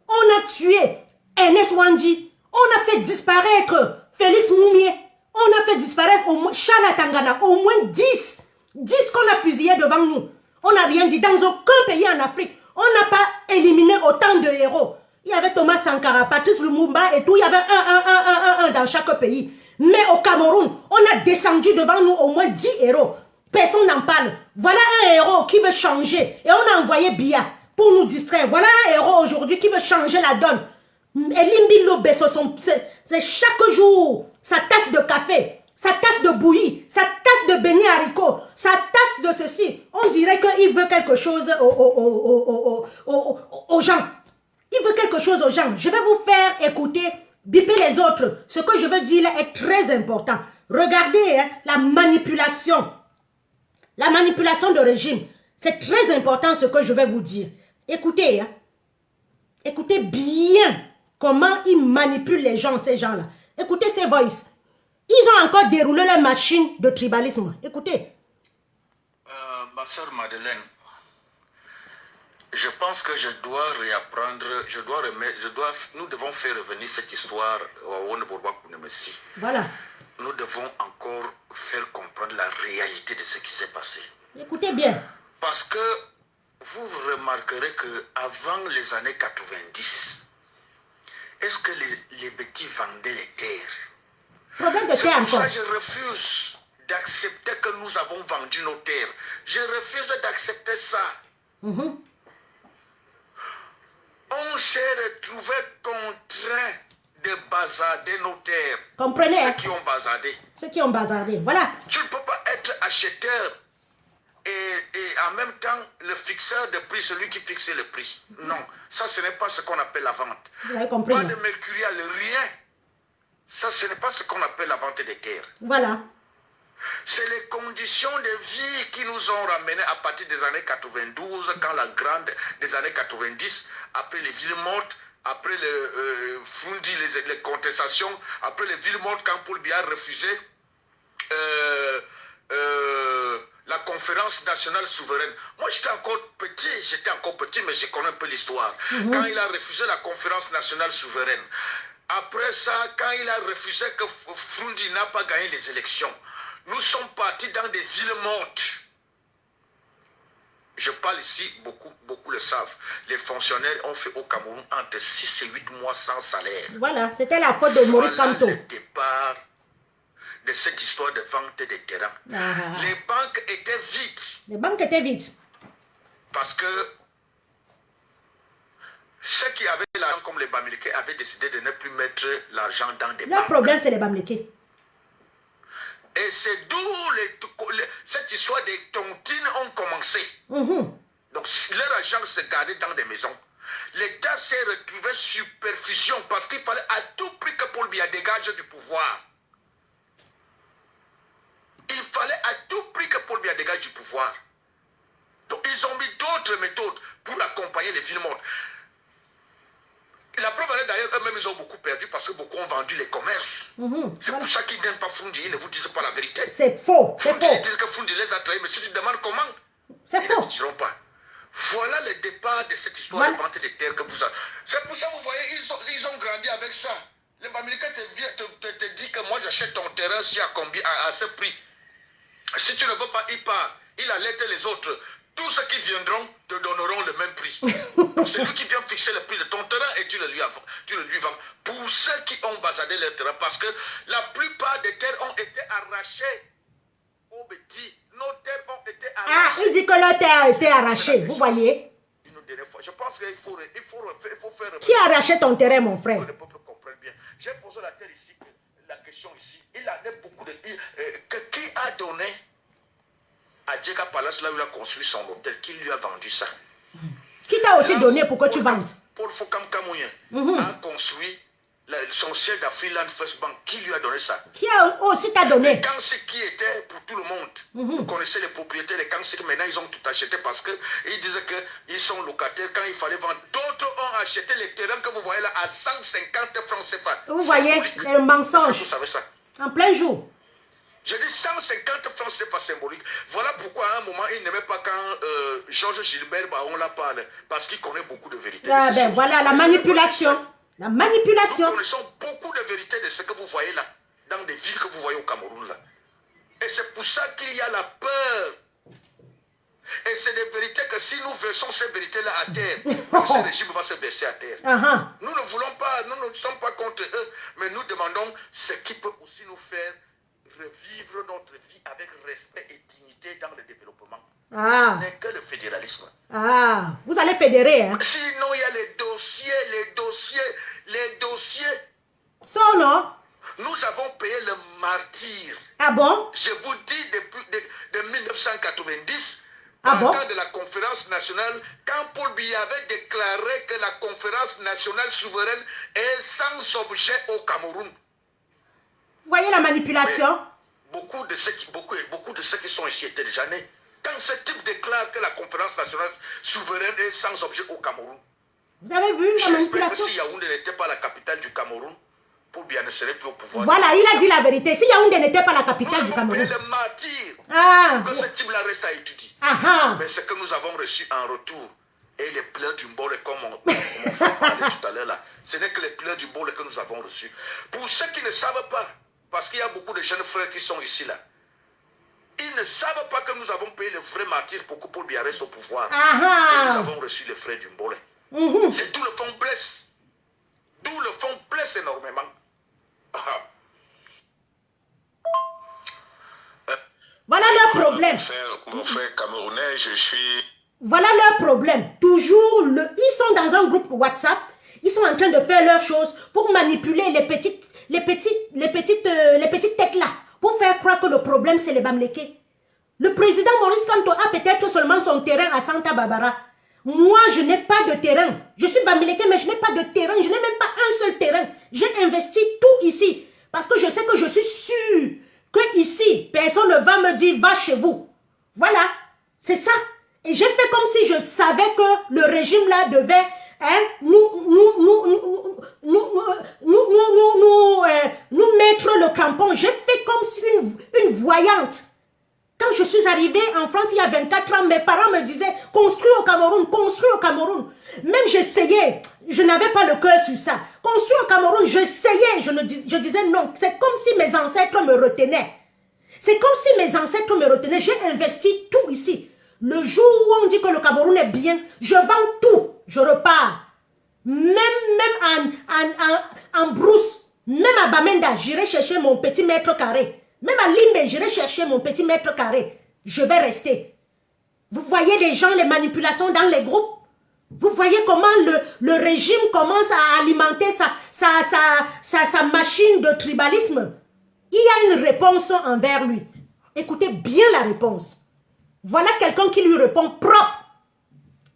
On a tué Ernest Wandi. On a fait disparaître Félix Moumié. On a fait disparaître au moins Chana Tangana. Au moins 10. 10 qu'on a fusillés devant nous. On n'a rien dit. Dans aucun pays en Afrique, on n'a pas éliminé autant de héros. Il y avait Thomas Sankara, Patrice Lumumba et tout. Il y avait un dans chaque pays. Mais au Cameroun, on a descendu devant nous au moins 10 héros. Personne n'en parle. Voilà un héros qui veut changer. Et on a envoyé Biya pour nous distraire. Voilà un héros aujourd'hui qui veut changer la donne. Elimbilo Besso, c'est chaque jour sa tasse de café, sa tasse de bouillie, sa tasse de beignet haricot, sa tasse de ceci. On dirait qu'il veut quelque chose aux gens. Il veut quelque chose aux gens. Je vais vous faire écouter, biper les autres. Ce que je veux dire là est très important. Regardez hein, la manipulation. La manipulation de régime. C'est très important ce que je vais vous dire. Écoutez, hein. Écoutez bien comment ils manipulent les gens, ces gens-là. Écoutez ces voices. Ils ont encore déroulé leur machine de tribalisme. Écoutez. Ma soeur Madeleine, je pense que je dois réapprendre, nous devons faire revenir cette histoire au Bourba Kounemessi. Voilà. Nous devons encore faire comprendre la réalité de ce qui s'est passé. Écoutez bien. Parce que vous remarquerez qu'avant les années 90, est-ce que les petits vendaient les terres? Problème de terre encore. Ça, je refuse d'accepter que nous avons vendu nos terres. Je refuse d'accepter ça. On s'est retrouvé contraint de bazarder nos terres. Comprenez? Ceux qui ont bazardé. Ceux qui ont bazardé, voilà. Tu ne peux pas être acheteur et en même temps le fixeur de prix, celui qui fixe le prix. Non, ça ce n'est pas ce qu'on appelle la vente. Vous avez compris. Pas de mercurial, rien. Ça ce n'est pas ce qu'on appelle la vente des terres. Voilà. C'est les conditions de vie qui nous ont ramenés à partir des années 92, quand la grande des années 90, après les villes mortes, après le Frundi, les contestations, après les villes mortes, quand Paul Biya refusait la conférence nationale souveraine. Moi, j'étais encore petit, mais je connais un peu l'histoire. Quand il a refusé la conférence nationale souveraine, après ça, quand il a refusé que Frundi n'a pas gagné les élections, nous sommes partis dans des villes mortes. Je parle ici, beaucoup le savent. Les fonctionnaires ont fait au Cameroun entre 6 et 8 mois sans salaire. Voilà, c'était la faute de Maurice Kamto. Le départ de cette histoire de vente des terrains. Les banques étaient vides. Les banques étaient vides. Parce que ceux qui avaient l'argent comme les Bamileke avaient décidé de ne plus mettre l'argent dans des banques. Le problème, c'est les Bamileke. Et c'est d'où cette histoire des tontines ont commencé. Donc leur argent se gardait dans des maisons. L'État s'est retrouvé sur perfusion parce qu'il fallait à tout prix que Paul Biya dégage du pouvoir. Il fallait à tout prix que Paul Biya dégage du pouvoir. Donc ils ont mis d'autres méthodes pour accompagner les villes mortes. La preuve est d'ailleurs, eux-mêmes, ils ont beaucoup perdu parce que beaucoup ont vendu les commerces. C'est pour ça qu'ils n'aiment pas Frundi, ils ne vous disent pas la vérité. C'est faux, c'est faux. Ils disent que Frundi les a trahis, mais si tu demandes comment, c'est faux. Ils ne diront pas. Voilà le départ de cette histoire de vente des terres que vous avez. C'est pour ça que vous voyez, ils ont grandi avec ça. Les Bamileke te dit que moi j'achète ton terrain si à ce prix. Si tu ne veux pas, il part. Il alerte les autres. Tous ceux qui viendront te donneront le même prix. C'est lui qui vient fixer le prix de ton terrain et tu le lui vends. Pour ceux qui ont bazardé leur terrain, parce que la plupart des terres ont été arrachées aux petits. Nos terres ont été arrachées. Ah, il dit que leur terre a été arrachée, vous voyez. Je pense qu'il faut faire... Qui a arraché ton terrain, mon frère? Que le peuple comprenne bien. J'ai posé la question ici. Il en a beaucoup de... qui a donné à Djeka Palace, là où il a construit son hôtel, qui lui a vendu ça? Qui t'a aussi donné pour que tu vendes? Paul Fokam Kamouyen a construit son siège d'Afriland First Bank. Qui lui a donné ça? Qui a aussi t'a donné? Les Kansik qui étaient pour tout le monde. Vous connaissez les propriétaires des Kansik, maintenant ils ont tout acheté parce qu'ils disaient qu'ils sont locataires quand il fallait vendre. D'autres ont acheté les terrains que vous voyez là à 150 francs CFA. Vous voyez, le mensonge. Vous savez ça? En plein jour. J'ai dit 150 francs, c'est pas symbolique. Voilà pourquoi à un moment, il n'aimait pas quand Georges Gilbert, on la parle, parce qu'il connaît beaucoup de vérités. Ah ben voilà, la manipulation. La manipulation. Nous connaissons beaucoup de vérités de ce que vous voyez là, dans des villes que vous voyez au Cameroun là. Et c'est pour ça qu'il y a la peur. Et c'est des vérités que si nous versons ces vérités-là à terre, ce régime va se verser à terre. Nous ne voulons pas, nous ne sommes pas contre eux, mais nous demandons ce qui peut aussi nous faire revivre notre vie avec respect et dignité dans le développement. Ce n'est que le fédéralisme. Vous allez fédérer, hein? Sinon, il y a les dossiers. Non? Nous avons payé le martyr. Ah bon? Je vous dis depuis de 1990, bon? de la conférence nationale, quand Paul Biya avait déclaré que la conférence nationale souveraine est sans objet au Cameroun. Vous voyez la manipulation? Mais beaucoup de ceux qui sont ici étaient déjà nés. Quand ce type déclare que la conférence nationale souveraine est sans objet au Cameroun. Vous avez vu la manipulation? J'espère que si Yaoundé n'était pas la capitale du Cameroun, Paul Biya ne serait plus au pouvoir. Voilà, il a dit la vérité. Si Yaoundé n'était pas la capitale du Cameroun. Nous avons payé le martyr que ce type-là reste à étudier. Mais ce que nous avons reçu en retour, et les pleurs du Mbole, comme mon frère parlait tout à l'heure là, ce n'est que les pleurs du Mbole que nous avons reçus. Pour ceux qui ne savent pas, parce qu'il y a beaucoup de jeunes frères qui sont ici là, ils ne savent pas que nous avons payé le vrai martyr pour que Paul Biya reste au pouvoir. Et nous avons reçu les frères du Mbole. C'est tout le fond blesse. D'où le fond blesse énormément. Voilà leur problème. Mon frère camerounais, je suis... Voilà leur problème. Toujours, ils sont dans un groupe WhatsApp. Ils sont en train de faire leurs choses pour manipuler les petites têtes là. Pour faire croire que le problème, c'est les Bamileke. Le président Maurice Kamto a peut-être seulement son terrain à Santa Barbara. Moi, je n'ai pas de terrain. Je suis Bamileke, mais je n'ai pas de terrain. Je n'ai même pas un seul terrain. J'ai investi tout ici. Parce que je sais que je suis sûr que ici, personne ne va me dire, va chez vous. Voilà, c'est ça. Et j'ai fait comme si je savais que le régime là devait nous mettre le crampon. J'ai fait comme si une voyante. Quand je suis arrivée en France il y a 24 ans, mes parents me disaient construis au Cameroun, construis au Cameroun. Même j'essayais, je n'avais pas le cœur sur ça. Construis au Cameroun, j'essayais, je disais non. C'est comme si mes ancêtres me retenaient. C'est comme si mes ancêtres me retenaient. J'ai investi tout ici. Le jour où on dit que le Cameroun est bien, je vends tout, je repars. Même en brousse, même à Bamenda, j'irai chercher mon petit mètre carré. Même à Limbe, j'irai chercher mon petit mètre carré. Je vais rester. Vous voyez les gens, les manipulations dans les groupes? Vous voyez comment le régime commence à alimenter sa machine de tribalisme? Il y a une réponse envers lui. Écoutez bien la réponse. Voilà quelqu'un qui lui répond propre.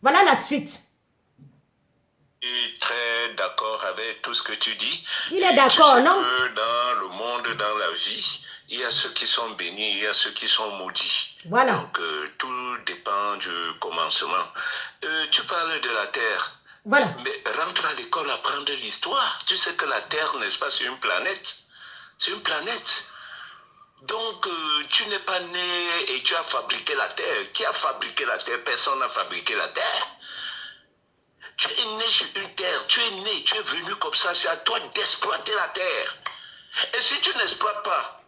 Voilà la suite. Je suis très d'accord avec tout ce que tu dis. Il est d'accord, non? Dans le monde, dans la vie, il y a ceux qui sont bénis, il y a ceux qui sont maudits. Voilà. Donc, tout dépend du commencement. Tu parles de la Terre. Voilà. Mais rentre à l'école, apprendre l'histoire. Tu sais que la Terre, n'est-ce pas, c'est une planète. C'est une planète. Donc, tu n'es pas né et tu as fabriqué la Terre. Qui a fabriqué la Terre? Personne n'a fabriqué la Terre. Tu es né sur une terre, tu es né, tu es venu comme ça, c'est à toi d'exploiter la terre. Et si tu n'exploites pas,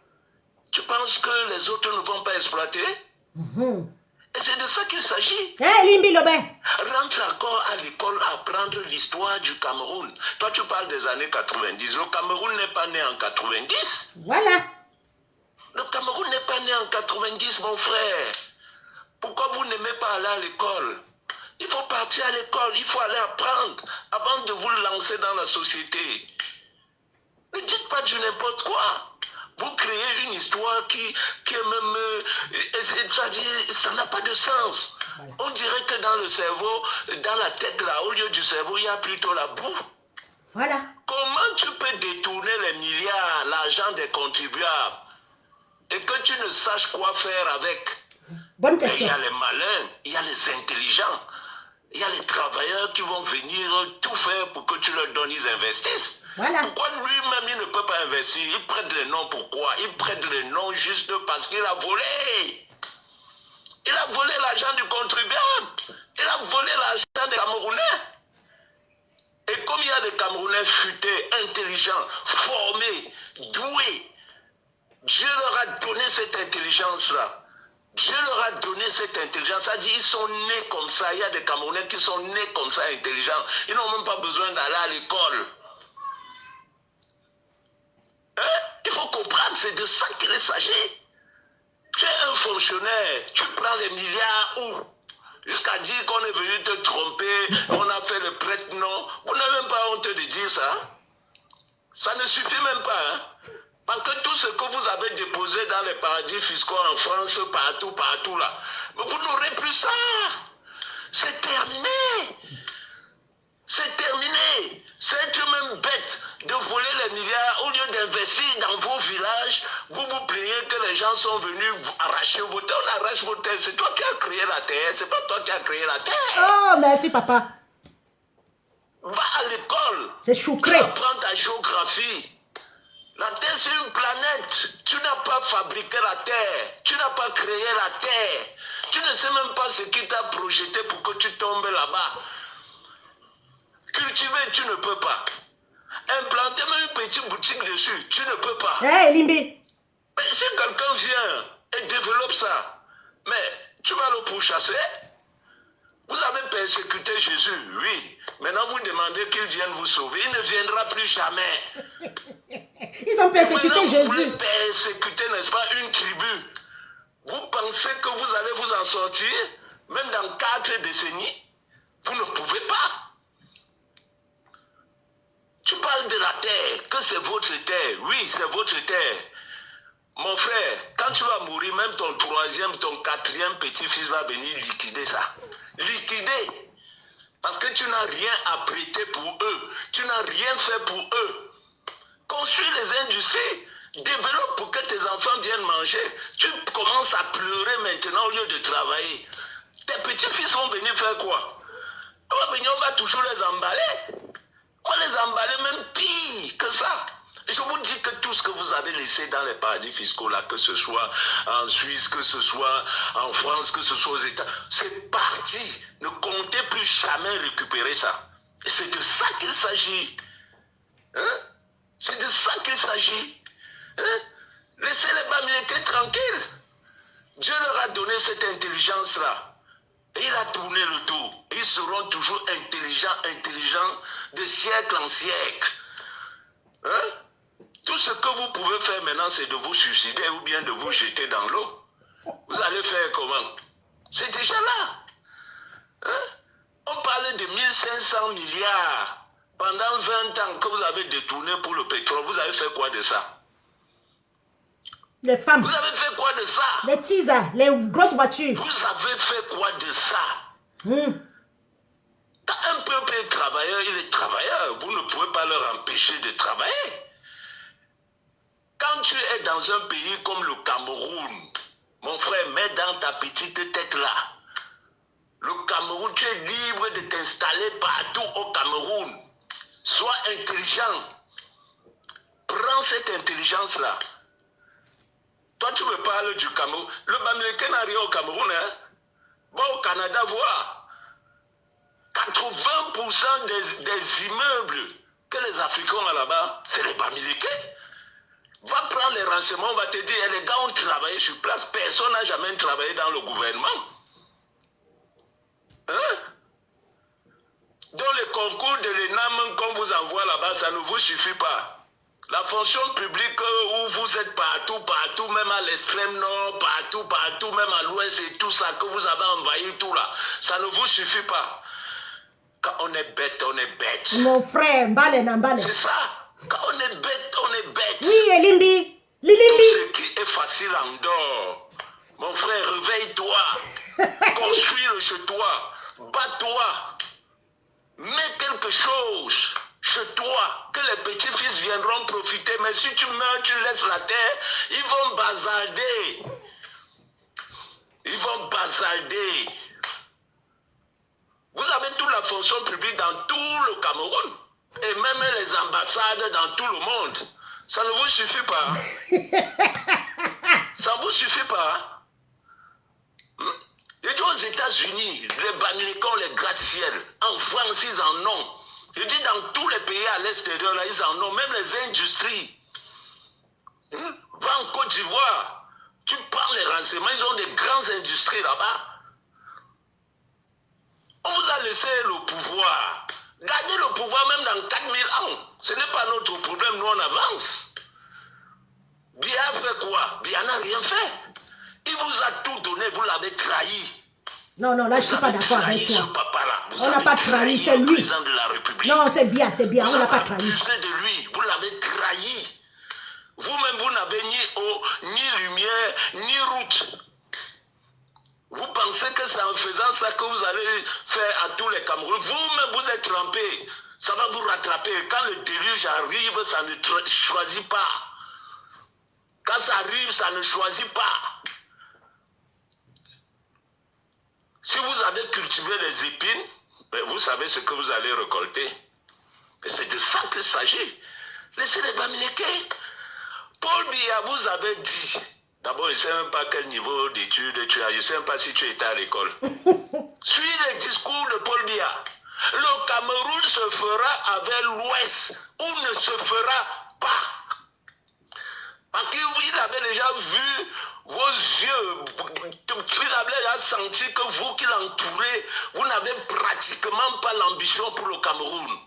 tu penses que les autres ne vont pas exploiter? Et c'est de ça qu'il s'agit. Rentre encore à l'école à apprendre l'histoire du Cameroun. Toi, tu parles des années 90. Le Cameroun n'est pas né en 90. Voilà. Le Cameroun n'est pas né en 90, mon frère. Pourquoi vous n'aimez pas aller à l'école? Il faut partir à l'école, il faut aller apprendre avant de vous lancer dans la société. Ne dites pas du n'importe quoi. Vous créez une histoire qui est même... ça n'a pas de sens. Voilà. On dirait que dans le cerveau, dans la tête là, au lieu du cerveau, il y a plutôt la boue. Voilà. Comment tu peux détourner les milliards, l'argent des contribuables, et que tu ne saches quoi faire avec? Bonne question. Il y a les malins, il y a les intelligents. Il y a les travailleurs qui vont venir tout faire pour que tu leur donnes, ils investissent. Voilà. Pourquoi lui-même, il ne peut pas investir? Il prête les noms, pourquoi? Il prête les noms juste parce qu'il a volé. Il a volé l'argent du contribuable. Il a volé l'argent des Camerounais. Et comme il y a des Camerounais futés, intelligents, formés, doués, Dieu leur a donné cette intelligence-là. Dieu leur a donné cette intelligence. Ça dit, ils sont nés comme ça. Il y a des Camerounais qui sont nés comme ça, intelligents. Ils n'ont même pas besoin d'aller à l'école. Hein? Il faut comprendre, c'est de ça qu'il s'agit. Tu es un fonctionnaire, tu prends les milliards où? Jusqu'à dire qu'on est venu te tromper, on a fait le prête-nom. Vous n'avez même pas honte de dire ça. Ça ne suffit même pas. Hein? Parce que tout ce que vous avez déposé dans les paradis fiscaux en France, partout là, mais vous n'aurez plus ça. C'est terminé. C'est terminé. C'est même bête de voler les milliards au lieu d'investir dans vos villages. Vous vous plaignez que les gens sont venus arracher vos terres. On arrache vos terres. C'est toi qui as créé la terre. C'est pas toi qui as créé la terre. Oh, merci papa. Va à l'école. C'est choucré. Tu apprends ta géographie. La terre, c'est une planète. Tu n'as pas fabriqué la terre. Tu n'as pas créé la terre. Tu ne sais même pas ce qui t'a projeté pour que tu tombes là-bas. Cultiver, tu ne peux pas. Implanter même une petite boutique dessus, tu ne peux pas. Hé, Limbi. Mais si quelqu'un vient et développe ça, mais tu vas le pourchasser. Vous avez persécuté Jésus, oui. Maintenant, vous demandez qu'il vienne vous sauver. Il ne viendra plus jamais. Ils ont persécuté Maintenant, Jésus. vous voulez persécuter, n'est-ce pas, une tribu. Vous pensez que vous allez vous en sortir, même dans 4 décennies? Vous ne pouvez pas. Tu parles de la terre, que c'est votre terre. Oui, c'est votre terre. Mon frère, quand tu vas mourir, même ton 3e, ton 4e petit-fils va venir liquider ça. Liquider. Parce que tu n'as rien apprêté pour eux. Tu n'as rien fait pour eux. Construis les industries. Développe pour que tes enfants viennent manger. Tu commences à pleurer maintenant au lieu de travailler. Tes petits-fils vont venir faire quoi? On va toujours les emballer. On les emballer même pire que ça. Et je vous dis que tout ce que vous avez laissé dans les paradis fiscaux, là, que ce soit en Suisse, que ce soit en France, que ce soit aux États, c'est parti. Ne comptez plus jamais récupérer ça. Et c'est de ça qu'il s'agit. Hein? C'est de ça qu'il s'agit. Hein? Laissez les Bamileke tranquilles. Dieu leur a donné cette intelligence-là. Et il a tourné le tour. Ils seront toujours intelligents de siècle en siècle. Hein? Tout ce que vous pouvez faire maintenant, c'est de vous suicider ou bien de vous jeter dans l'eau. Vous allez faire comment? C'est déjà là. Hein? On parlait de 1500 milliards pendant 20 ans que vous avez détourné pour le pétrole. Vous avez fait quoi de ça? Les femmes. Vous avez fait quoi de ça? Les teasers, les grosses voitures. Vous avez fait quoi de ça? Quand un peuple est travailleur, il est travailleur. Vous ne pouvez pas leur empêcher de travailler. Quand tu es dans un pays comme le Cameroun, mon frère, mets dans ta petite tête là. Le Cameroun, tu es libre de t'installer partout au Cameroun. Sois intelligent. Prends cette intelligence-là. Toi, tu me parles du Cameroun. Le Bamileke n'a rien au Cameroun. Hein? Va au Canada voir. 80% des immeubles que les Africains ont là-bas, c'est les Bamileke. Va prendre les renseignements, on va te dire, les gars ont travaillé sur place. Personne n'a jamais travaillé dans le gouvernement. Hein? Dans les concours de l'ENAM qu'on vous envoie là-bas, ça ne vous suffit pas. La fonction publique où vous êtes partout, même à l'extrême nord, partout, même à l'ouest et tout ça, que vous avez envahi tout là, ça ne vous suffit pas. Quand on est bête, on est bête. Mon frère, Mbale Nambale. C'est ça. Quand on est bête, on est bête. Oui, Elimbi. Tout ce qui est facile en dehors. Mon frère, réveille-toi. Construis-le chez toi. Bats-toi. Mets quelque chose chez toi, que les petits-fils viendront profiter. Mais si tu meurs, tu laisses la terre, ils vont bazarder. Ils vont bazarder. Vous avez toute la fonction publique dans tout le Cameroun. et même les ambassades dans tout le monde. Ça ne vous suffit pas. Ça ne vous suffit pas. Je dis aux États-Unis, les Bamilekans, les gratte-ciel, en France, ils en ont. Je dis dans tous les pays à l'extérieur, là, ils en ont, même les industries. Va en Côte d'Ivoire, tu prends les renseignements, ils ont des grandes industries là-bas. On vous a laissé le pouvoir. Gardez le pouvoir même dans 4000 ans. Ce n'est pas notre problème, nous on avance. Biya a fait quoi? Biya n'a rien fait. Il vous a tout donné, vous l'avez trahi. Non, non, là je ne suis pas d'accord avec toi. Vous On n'a pas trahi, c'est lui. De la République. Non, c'est bien, on n'a pas trahi. De lui, vous l'avez trahi. Vous-même, vous n'avez ni lumière, ni route. Vous pensez que c'est en faisant ça que vous allez faire à tous les Camerounais. Vous-même, vous êtes trempés. Ça va vous rattraper. Quand le déluge arrive, ça ne choisit pas. Quand ça arrive, ça ne choisit pas. Si vous avez cultivé les épines, ben vous savez ce que vous allez récolter. Et c'est de ça qu'il s'agit. Laissez les Bamilekés. Paul Biya vous avait dit, d'abord, je ne sais même pas quel niveau d'études tu as, je ne sais même pas si tu étais à l'école. Suis les discours de Paul Biya. Le Cameroun se fera avec l'Ouest ou ne se fera pas. Parce qu'il avait déjà vu vos yeux, il avait déjà senti que vous qui l'entourez, vous n'avez pratiquement pas l'ambition pour le Cameroun.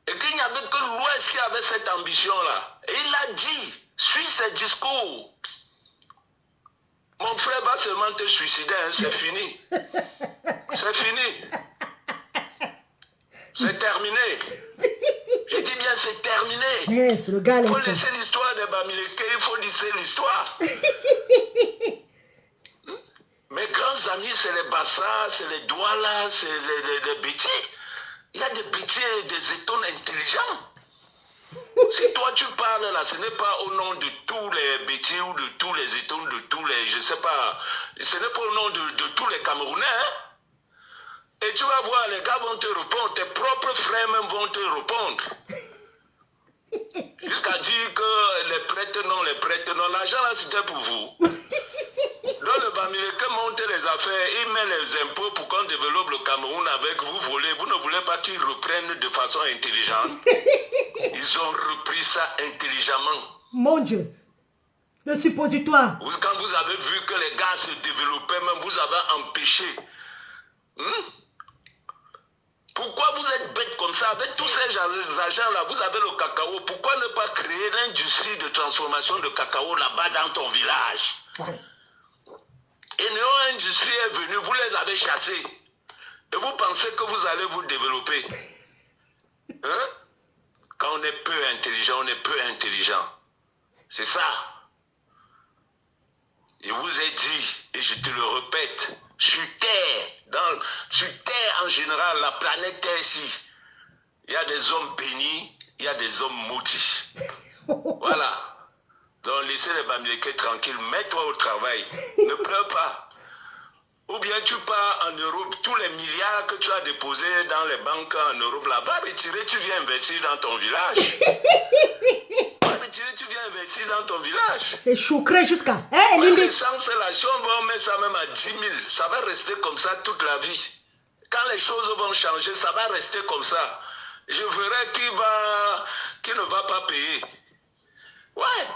Et qu'il n'y avait que l'Ouest qui avait cette ambition-là. Et il a dit, suis ses discours. Mon frère va seulement te suicider, hein, c'est fini. C'est fini. C'est terminé. Je dis bien, c'est terminé. Yes, le gars, il faut laisser l'histoire des Bamilekés, il faut laisser l'histoire. Mes grands amis, c'est les Bassa, c'est les Douala, c'est les Bétis. Il y a des Bétis et des étones intelligents. Si toi tu parles là, ce n'est pas au nom de tous les Bétis ou de tous les étones, de tous les, je ne sais pas, ce n'est pas au nom de tous les Camerounais. Hein? Et tu vas voir, les gars vont te répondre, tes propres frères même vont te répondre. Jusqu'à dire que les prêtres non, l'argent là c'était pour vous. Donc le Bamileke monte les affaires, il met les impôts pour qu'on développe le Cameroun avec vous volez. Vous ne voulez pas qu'ils reprennent de façon intelligente. Ils ont repris ça intelligemment. Mon Dieu, le suppositoire. Quand vous avez vu que les gars se développaient, même vous avez empêché. Pourquoi vous êtes bêtes comme ça? Avec tous ces agents-là, vous avez le cacao. Pourquoi ne pas créer l'industrie de transformation de cacao là-bas dans ton village? Ouais. Et néo-industrie est venue, vous les avez chassés. Et vous pensez que vous allez vous développer. Hein? Quand on est peu intelligent, on est peu intelligent. C'est ça. Je vous ai dit, et je te le répète, sur Terre en général, la planète Terre ici, il y a des hommes bénis, il y a des hommes maudits. Voilà. Donc laissez les Bamilekés tranquilles, mets-toi au travail, ne pleure pas. Ou bien tu pars en Europe, tous les milliards que tu as déposés dans les banques en Europe, là, va retirer, tu viens investir dans ton village. Va retirer, tu viens investir dans ton village. C'est choucré jusqu'à... L'essence, là, si on va mettre ça même à 10 000, ça va rester comme ça toute la vie. Quand les choses vont changer, ça va rester comme ça. Je verrai qui ne va pas payer. Ouais.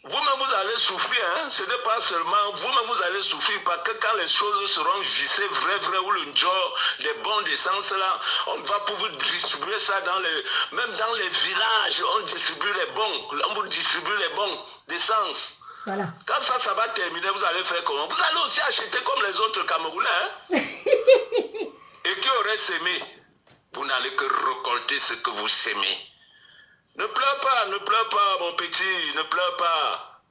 Vous-même, vous allez souffrir, hein? Ce n'est pas seulement, vous-même, vous allez souffrir parce que quand les choses seront vissées, vrai, ou le job, les bons d'essence, là, on va pouvoir distribuer ça même dans les villages, on distribue les bons, on vous distribue les bons d'essence. Voilà. Quand ça va terminer, vous allez faire comment? Vous allez aussi acheter comme les autres Camerounais, hein? Et qui auraient sémé, vous n'allez que récolter ce que vous sémez. Ne pleure pas, mon petit, ne pleure pas.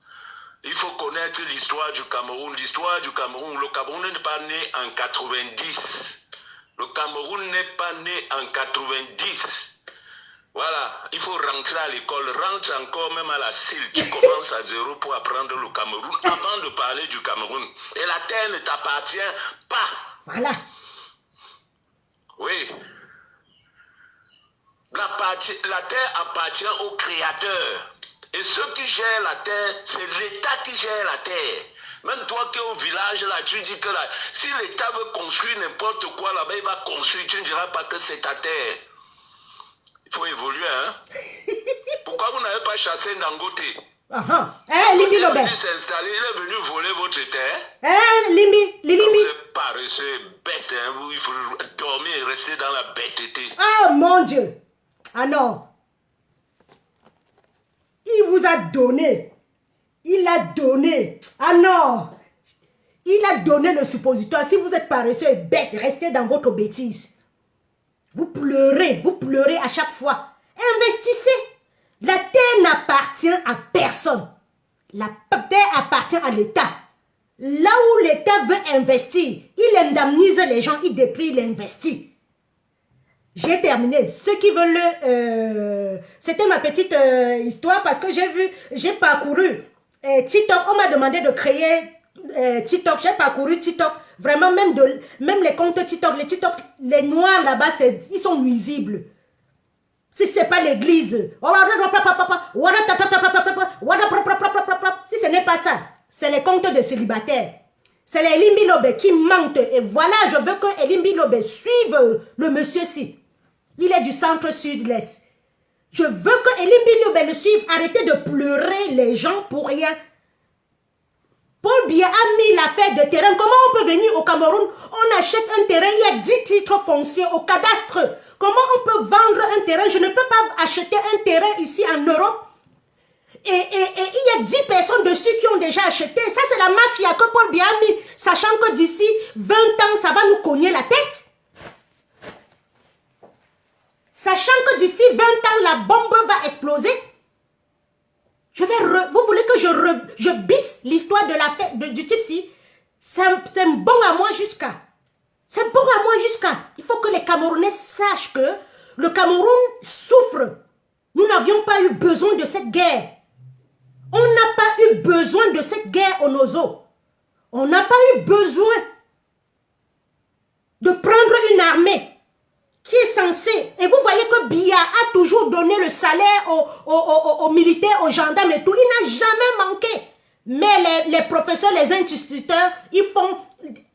Il faut connaître l'histoire du Cameroun. L'histoire du Cameroun, le Cameroun n'est pas né en 90. Le Cameroun n'est pas né en 90. Voilà, il faut rentrer à l'école, rentre encore même à la CIL. Tu commences à zéro pour apprendre le Cameroun avant de parler du Cameroun. Et la terre ne t'appartient pas. Voilà. Oui. La terre appartient au Créateur. Et ceux qui gèrent la terre, c'est l'État qui gère la terre. Même toi qui es au village, là, tu dis que là, si l'État veut construire n'importe quoi là-bas, il va construire. Tu ne diras pas que c'est ta terre. Il faut évoluer, hein. Pourquoi vous n'avez pas chassé Dangote? Limbi Il est Lobe. venu s'installer, il est venu voler votre terre. Limbi. Vous êtes paresseux, bête, hein. Il faut dormir et rester dans la bêteté. Ah, mon Dieu. Ah non. Il vous a donné. Il a donné. Ah non. Il a donné le suppositoire. Si vous êtes paresseux et bête, restez dans votre bêtise. Vous pleurez à chaque fois. Investissez. La terre n'appartient à personne. La terre appartient à l'État. Là où l'État veut investir, il indemnise les gens, il détruit, il investit. J'ai terminé. Ceux qui veulent... C'était ma petite histoire parce que j'ai parcouru TikTok. On m'a demandé de créer TikTok. J'ai parcouru TikTok. Vraiment, même les comptes TikTok, les noirs là-bas, ils sont nuisibles. Si ce n'est pas l'église. Si ce n'est pas ça, c'est les comptes de célibataires. C'est les Limbi Lobe qui mentent. Et voilà, je veux que Limbi Lobe suive le monsieur-ci. Il est du centre-sud-est. Je veux que Limbi Lobe le suive. Arrêtez de pleurer les gens pour rien. Paul Biya a mis l'affaire de terrain. Comment on peut venir au Cameroun? On achète un terrain, il y a 10 titres fonciers au cadastre. Comment on peut vendre un terrain? Je ne peux pas acheter un terrain ici en Europe. Et il y a 10 personnes dessus qui ont déjà acheté. Ça, c'est la mafia que Paul Biya a mis, sachant que d'ici 20 ans, ça va nous cogner la tête. Sachant que d'ici 20 ans, la bombe va exploser. Vous voulez que je bisse l'histoire de l'affaire du type-ci? C'est bon à moi jusqu'à. C'est bon à moi jusqu'à. Il faut que les Camerounais sachent que le Cameroun souffre. Nous n'avions pas eu besoin de cette guerre. On n'a pas eu besoin de cette guerre au Nozo. On n'a pas eu besoin de prendre une armée qui est censée. Et vous voyez que Biya a toujours donné le salaire aux militaires, aux gendarmes et tout. Il n'a jamais manqué. Mais les professeurs, les instituteurs, ils font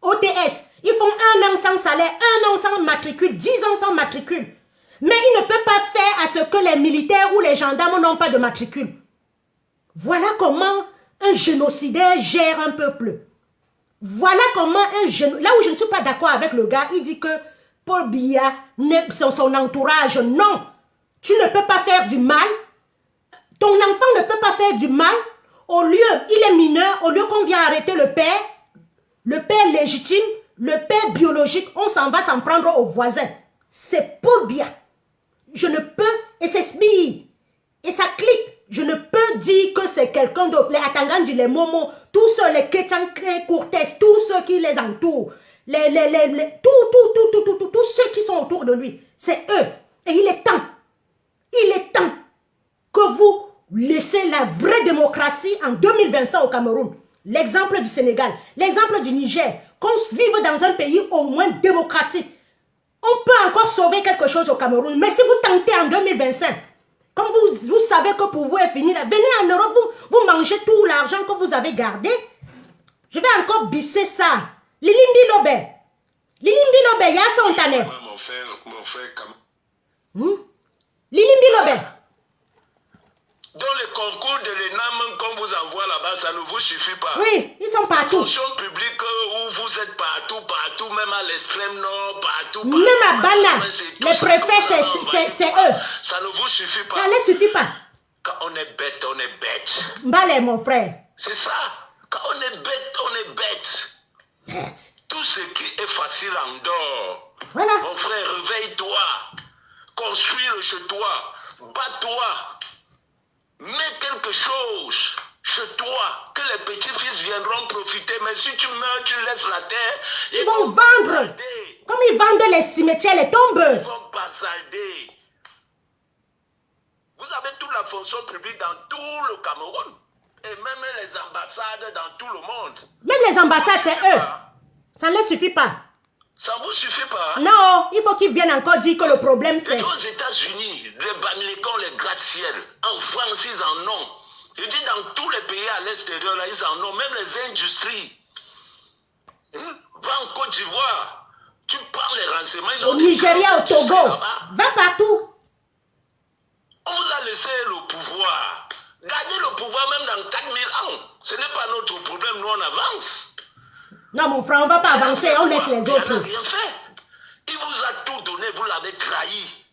OTS. Ils font 1 an sans salaire, 1 an sans matricule, 10 ans sans matricule. Mais il ne peut pas faire à ce que les militaires ou les gendarmes n'ont pas de matricule. Voilà comment un génocidaire gère un peuple. Voilà comment là où je ne suis pas d'accord avec le gars, il dit que Paul Biya, son entourage, non. Tu ne peux pas faire du mal. Ton enfant ne peut pas faire du mal. Au lieu, il est mineur, au lieu qu'on vienne arrêter le père légitime, le père biologique, on s'en va s'en prendre aux voisins. C'est Paul Biya. Je ne peux, et c'est SMI, et ça clique. Je ne peux dire que c'est quelqu'un d'autre. Les Atangandi, les Momo, tous ceux, les Kétianké, Cortés, tous ceux qui les entourent, tous ceux qui sont autour de lui, c'est eux. Et il est temps que vous laissez la vraie démocratie en 2025 au Cameroun. L'exemple du Sénégal, l'exemple du Niger, qu'on vive dans un pays au moins démocratique. On peut encore sauver quelque chose au Cameroun, mais si vous tentez en 2025, comme vous savez que pour vous est fini, là, venez en Europe, vous mangez tout l'argent que vous avez gardé. Je vais encore bisser ça. Lilimbi Lobe, il y a son tanné. Mon frère, Lilimbi Lobe. Dans les concours de l'ENAM qu'on vous envoie là-bas, ça ne vous suffit pas. Oui, ils sont partout. Fonction publique où vous êtes partout, même à l'extrême nord, partout. Même à Bana, les préfets, c'est eux. Ça ne vous suffit pas. Ça ne suffit pas. Quand on est bête, on est bête. Balé, mon frère. C'est ça. Quand on est bête, on est bête. Bête. Tout ce qui est facile en dehors. Voilà. Mon frère, réveille-toi. Construis-le chez toi. Bats-toi. Mets quelque chose chez toi, que les petits-fils viendront profiter. Mais si tu meurs, tu laisses la terre. Ils vont vendre. Comme ils vendent les cimetières, les tombes. Ils vont bazarder. Vous avez toute la fonction publique dans tout le Cameroun. Et même les ambassades dans tout le monde. Même les ambassades, c'est eux. Ça ne les suffit pas. Ça ne vous suffit pas? Non, il faut qu'ils viennent encore dire que le problème c'est... Et aux États-Unis, les Bamilekans, les gratte-ciel, en France, ils en ont. Je dis dans tous les pays à l'extérieur, là, ils en ont, même les industries. Va en Côte d'Ivoire, tu prends les renseignements, ils ont Au Nigeria, au Togo, va partout. On vous a laissé le pouvoir. Gardez le pouvoir même dans 4000 ans. Ce n'est pas notre problème, nous on avance. Non, mon frère, on ne va pas avancer, on laisse les autres. Il n'a rien fait. Il vous a tout donné, vous l'avez trahi.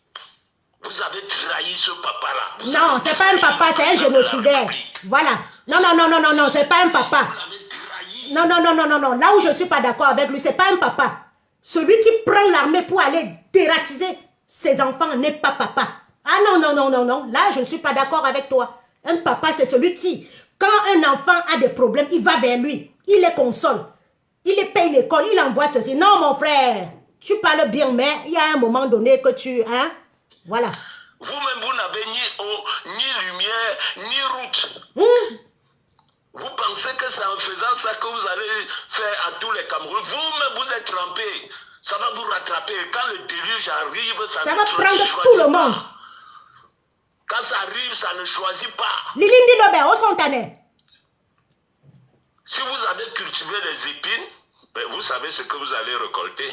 Vous avez trahi ce papa-là. Non, c'est pas un papa, c'est un génocidaire. Voilà. Non, non, non, non, non, non, c'est pas un papa. Vous l'avez trahi. Non, non, non, non, non, non. Là où je ne suis pas d'accord avec lui, c'est pas un papa. Celui qui prend l'armée pour aller dératiser ses enfants n'est pas papa. Ah non, non, non, non, non. Là, je ne suis pas d'accord avec toi. Un papa, c'est celui qui, quand un enfant a des problèmes, il va vers lui. Il les console. Il les paye l'école. Il envoie ceci. Non, mon frère. Tu parles bien, mais il y a un moment donné que tu... Hein? Voilà. Vous-même, vous n'avez ni eau, ni lumière, ni route. Vous pensez que c'est en faisant ça que vous allez faire à tous les Camerounais. Vous-même, vous êtes trempés. Ça va vous rattraper. Quand le déluge arrive, ça va prendre tout le monde. Quand ça arrive, ça ne choisit pas. Lilindi Lobe, au Santané. Si vous avez cultivé les épines, ben vous savez ce que vous allez récolter.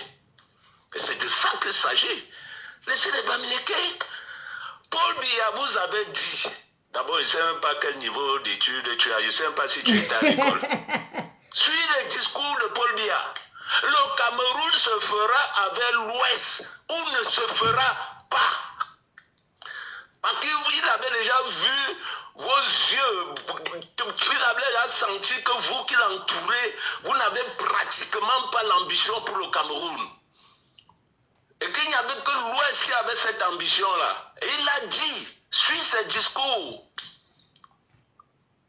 Et c'est de ça qu'il s'agit. Laissez les Bamilekés. Paul Biya vous avez dit. D'abord, je ne sais même pas quel niveau d'études tu as. Je ne sais même pas si tu es à l'école. Suis les discours de Paul Biya. Le Cameroun se fera avec l'Ouest ou ne se fera pas. Parce qu'il avait déjà vu vos yeux, il avait déjà senti que vous qui l'entourez, vous n'avez pratiquement pas l'ambition pour le Cameroun. Et qu'il n'y avait que l'Ouest qui avait cette ambition-là. Et il a dit, suis ses discours.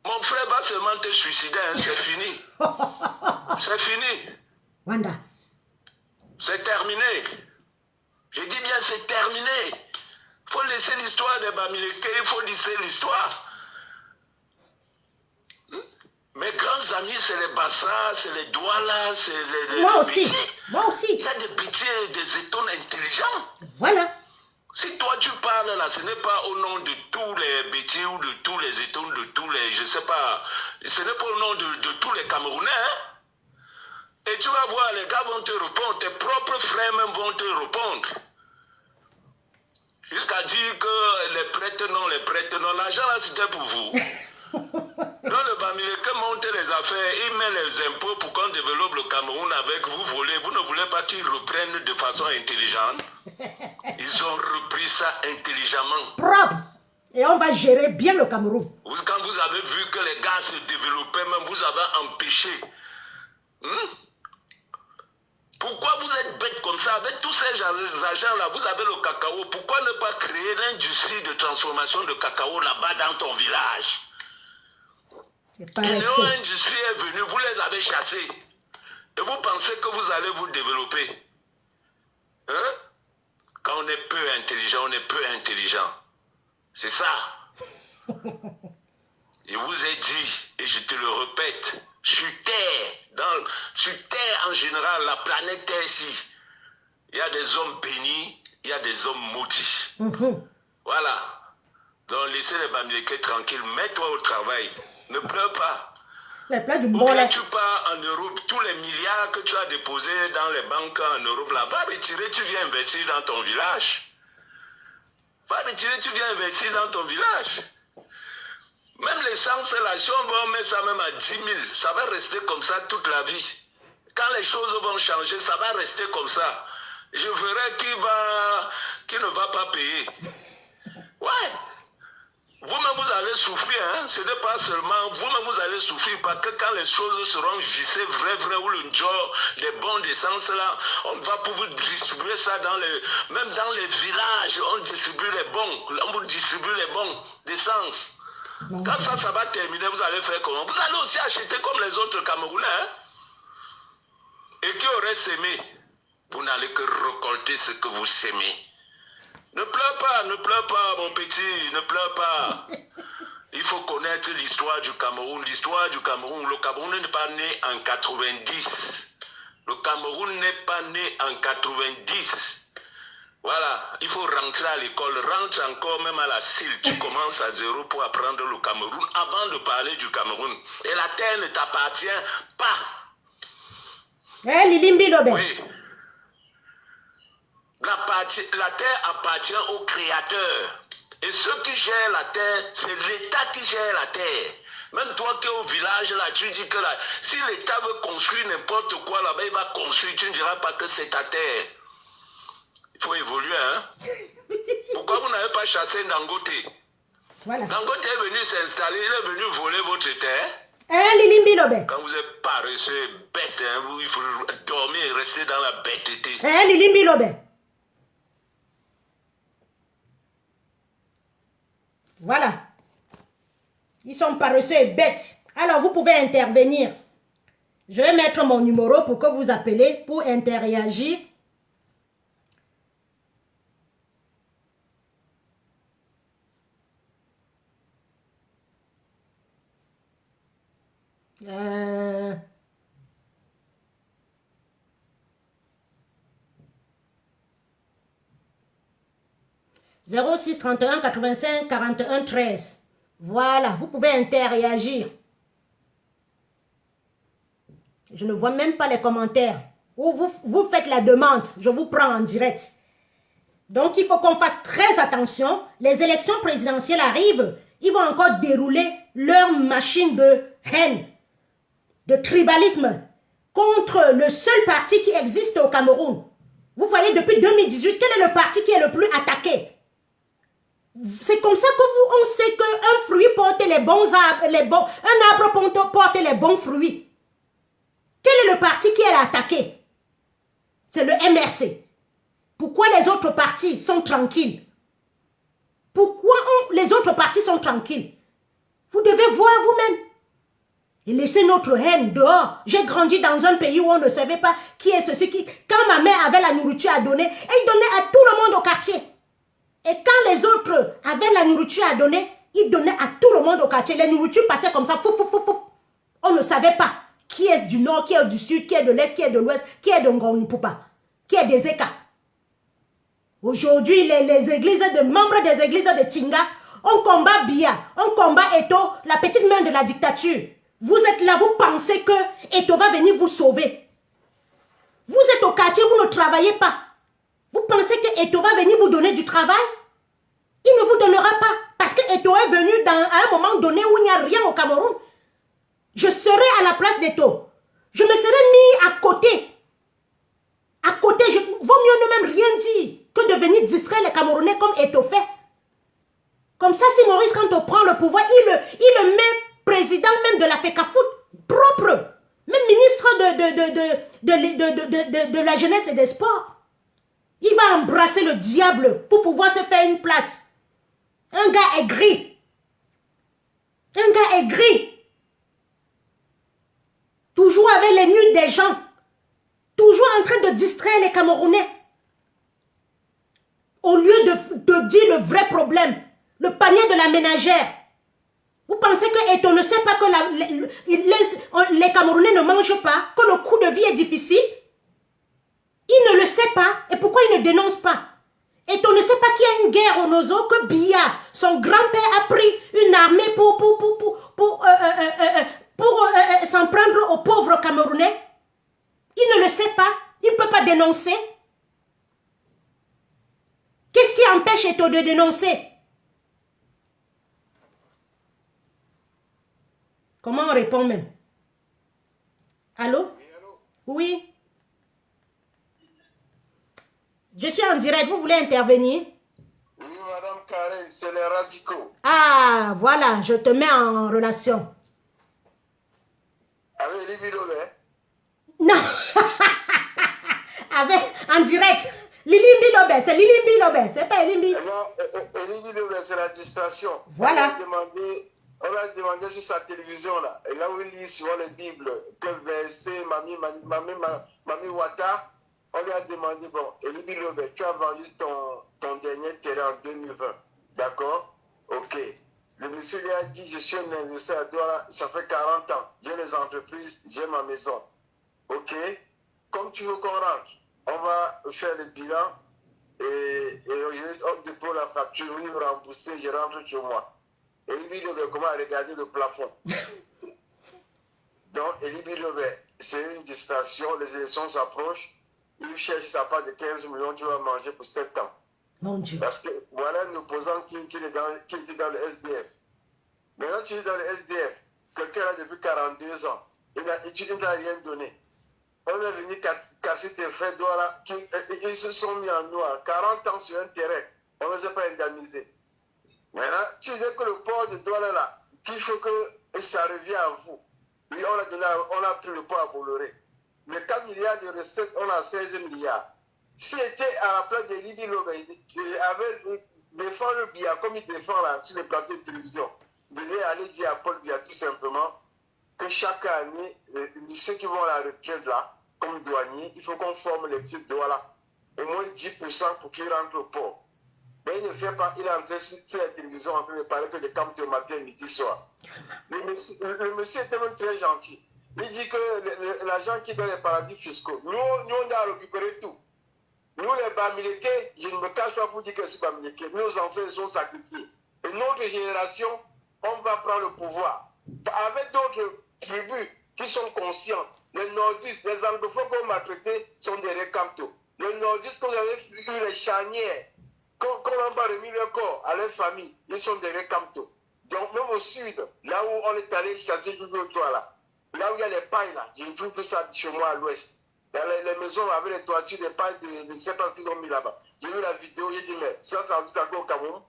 Mon frère va seulement te suicider, hein, c'est fini. C'est fini. Wanda. C'est terminé. Je dis bien, c'est terminé. Il faut laisser l'histoire des Bamilekés, il faut laisser l'histoire. Mes grands amis, c'est les Bassa, c'est les Douala, c'est les... Moi aussi, moi aussi. Il y a des bêtiers et des étones intelligents. Voilà. Si toi tu parles là, ce n'est pas au nom de tous les bêtiers ou de tous les étones, de tous les... Je ne sais pas. Ce n'est pas au nom de tous les Camerounais. Hein? Et tu vas voir, les gars vont te répondre, tes propres frères même vont te répondre. Jusqu'à dire que les prêtres non, l'argent là c'était pour vous. Quand le Bamileke monte les affaires, il met les impôts pour qu'on développe le Cameroun avec vous volez. Vous ne voulez pas qu'ils reprennent de façon intelligente. Ils ont repris ça intelligemment. Propre. Et on va gérer bien le Cameroun. Quand vous avez vu que les gars se développaient, même vous avez empêché. Pourquoi vous êtes bête comme ça? Avec tous ces agents-là, vous avez le cacao. Pourquoi ne pas créer l'industrie de transformation de cacao là-bas dans ton village? Et l'industrie est venue, vous les avez chassés. Et vous pensez que vous allez vous développer. Hein? Quand on est peu intelligent, on est peu intelligent. C'est ça. Je vous ai dit, et je te le répète, sur Terre en général, la planète Terre ici, il y a des hommes bénis, il y a des hommes maudits. Voilà. Donc laissez les Bamilekés tranquilles, mets-toi au travail, ne pleure pas. Ou bien tu pars en Europe, tous les milliards que tu as déposés dans les banques en Europe, là, va retirer, tu viens investir dans ton village. Va retirer, tu viens investir dans ton village. Même l'essence, là, si on va mettre ça même à 10 000, ça va rester comme ça toute la vie. Quand les choses vont changer, ça va rester comme ça. Je verrai qui ne va pas payer. Ouais. Vous-même, vous allez souffrir. Hein? Ce n'est pas seulement... Vous-même, vous allez souffrir parce que quand les choses seront vissées, vrai, ou le job, les bons d'essence, là, on va pouvoir distribuer ça même dans les villages. On distribue les bons. On vous distribue les bons d'essence. Quand ça va terminer, vous allez faire comment? Vous allez aussi acheter comme les autres Camerounais. Hein? Et qui auraient sémé, vous n'allez que récolter ce que vous sémez. Ne pleure pas, mon petit, ne pleure pas. Il faut connaître l'histoire du Cameroun. L'histoire du Cameroun, le Cameroun n'est pas né en 90. Le Cameroun n'est pas né en 90. Voilà, il faut rentrer à l'école, rentre encore même à la CIL, tu commences à zéro pour apprendre le Cameroun avant de parler du Cameroun. Et la terre ne t'appartient pas. Lilimbi Lobe. Oui. La terre appartient au Créateur. Et ceux qui gèrent la terre, c'est l'État qui gère la terre. Même toi qui es au village, là, tu dis que là, si l'État veut construire n'importe quoi là-bas, il va construire, tu ne diras pas que c'est ta terre. Il faut évoluer, hein. Pourquoi vous n'avez pas chassé Dangote? Voilà. Dangote est venu s'installer, il est venu voler votre terre. Lilimbi Lobe. Quand vous êtes paresseux, bête, hein, il faut dormir et rester dans la bêteté. Lilimbi Lobe. Voilà. Ils sont paresseux et bêtes. Alors, vous pouvez intervenir. Je vais mettre mon numéro pour que vous appelez pour interagir. Euh... 06 31 85 41 13. Voilà, vous pouvez interagir. Je ne vois même pas les commentaires. Ou vous faites la demande, je vous prends en direct. Donc, il faut qu'on fasse très attention. Les élections présidentielles arrivent. Ils vont encore dérouler leur machine de haine, de tribalisme contre le seul parti qui existe au Cameroun. Vous voyez, depuis 2018, quel est le parti qui est le plus attaqué? C'est comme ça que on sait qu'un fruit porte les bons arbres, un arbre porte les bons fruits. Quel est le parti qui est attaqué? C'est le MRC. Pourquoi les autres partis sont tranquilles? Pourquoi les autres partis sont tranquilles? Vous devez voir vous-même. Et laissez notre haine dehors. J'ai grandi dans un pays où on ne savait pas qui est ceci. Quand ma mère avait la nourriture à donner, elle donnait à tout le monde au quartier. Et quand les autres avaient la nourriture à donner, ils donnaient à tout le monde au quartier. Les nourritures passaient comme ça. Fou, fou, fou, fou. On ne savait pas qui est du nord, qui est du sud, qui est de l'est, qui est de l'ouest, qui est de Ngongpupa, qui est des Eka. Aujourd'hui, les églises, de membres des églises de Tinga, on combat Biya, on combat Eto, la petite main de la dictature. Vous êtes là, vous pensez que Eto va venir vous sauver. Vous êtes au quartier, vous ne travaillez pas. Vous pensez que Eto va venir vous donner du travail? Il ne vous donnera pas. Parce que Eto est venu à un moment donné où il n'y a rien au Cameroun. Je serai à la place d'Eto. Je me serais mis à côté. À côté, vaut mieux ne même rien dire que de venir distraire les Camerounais comme Eto fait. Comme ça, si Maurice Kamto prend le pouvoir, il le met président même de la FECAFOOT propre. Même ministre de la jeunesse et des sports. Il va embrasser le diable pour pouvoir se faire une place. Un gars aigri. Un gars aigri. Toujours avec les nuits des gens. Toujours en train de distraire les Camerounais. Au lieu de dire le vrai problème. Le panier de la ménagère. Vous pensez que Eto ne sait pas que les Camerounais ne mangent pas, que le coût de vie est difficile? Il ne le sait pas. Et pourquoi il ne dénonce pas? Eto ne sait pas qu'il y a une guerre au Nozo, que Biya, son grand-père, a pris une armée pour s'en prendre aux pauvres Camerounais. Il ne le sait pas. Il ne peut pas dénoncer. Qu'est-ce qui empêche Eto de dénoncer? Comment on répond même? Allô? Oui, allô? Oui. Je suis en direct, vous voulez intervenir? Oui, Madame Karen, c'est les radicaux. Ah, voilà, je te mets en relation. Avec les Bilobé? Non. En direct. Lilimbi Lobe, c'est Lilimbi Lobe, c'est pas Lilimbi. Non, Lilimbi Lobe, c'est la distraction. Voilà. On l'a demandé sur sa télévision, là. Et là où il lit souvent les Bibles, quel verset, Mami Wata, on lui a demandé, bon, Lilimbi Lobe, tu as vendu ton dernier terrain en 2020. D'accord? Ok. Le monsieur lui a dit, je suis un investisseur à Douala, ça fait 40 ans. J'ai les entreprises, j'ai ma maison. Ok? comme tu veux qu'on rentre, on va faire le bilan et on dépose la facture, oui, rembourser, je rentre chez moi. Et lui, il commence à regarder le plafond. Donc, Elibi c'est une distraction, les élections s'approchent, il cherche sa part de 15 millions qu'il va manger pour 7 ans. Mon Dieu. Parce que voilà un opposant qui était dans le SDF. Maintenant, tu es dans le SDF, quelqu'un là depuis 42 ans, il n'a rien donné. On est venu casser tes frères Douala, ils se sont mis en noir, 40 ans sur un terrain, on ne les a pas indemnisés. Maintenant, tu disais que le port de Douala là, qu'il faut que ça revienne à vous. Oui, on a pris le port à Bolloré. Mais 4 milliards de recettes, on a 16 milliards. S'il était à la place de Libi Lobé, il avait défendu le Biya comme il défend là, sur les plateaux de télévision. Il devait aller dire à Paul Biya tout simplement que chaque année, ceux qui vont à la retraite là, comme douaniers, il faut qu'on forme les filles de Douala. Au moins 10% pour qu'ils rentrent au port. Mais il ne fait pas, il est en train sur la télévision en train de parler que de camps de matin, midi, soir. Le monsieur était même très gentil. Il dit que l'agent qui donne les paradis fiscaux, nous on a récupéré tout. Nous les Bamileke, je ne me cache pas pour dire que je suis Bamileke, nos ancêtres sont sacrifiés. Et notre génération, on va prendre le pouvoir. Avec d'autres tribus qui sont conscients, les nordistes, les anglophones qu'on m'a traités sont des récamtos. Les nordistes, qu'on avait eu les charnières, qu'on a remis leur corps à leur famille, ils sont des récamtos. Donc même au sud, là où on est allé chasser du toit là où il y a les pailles là, je ne trouve que ça chez moi à l'ouest. Les maisons avec les toitures, les pailles, je ne sais pas ce qu'ils ont mis là-bas. J'ai vu la vidéo, j'ai dit mais ça existe encore au Cameroun.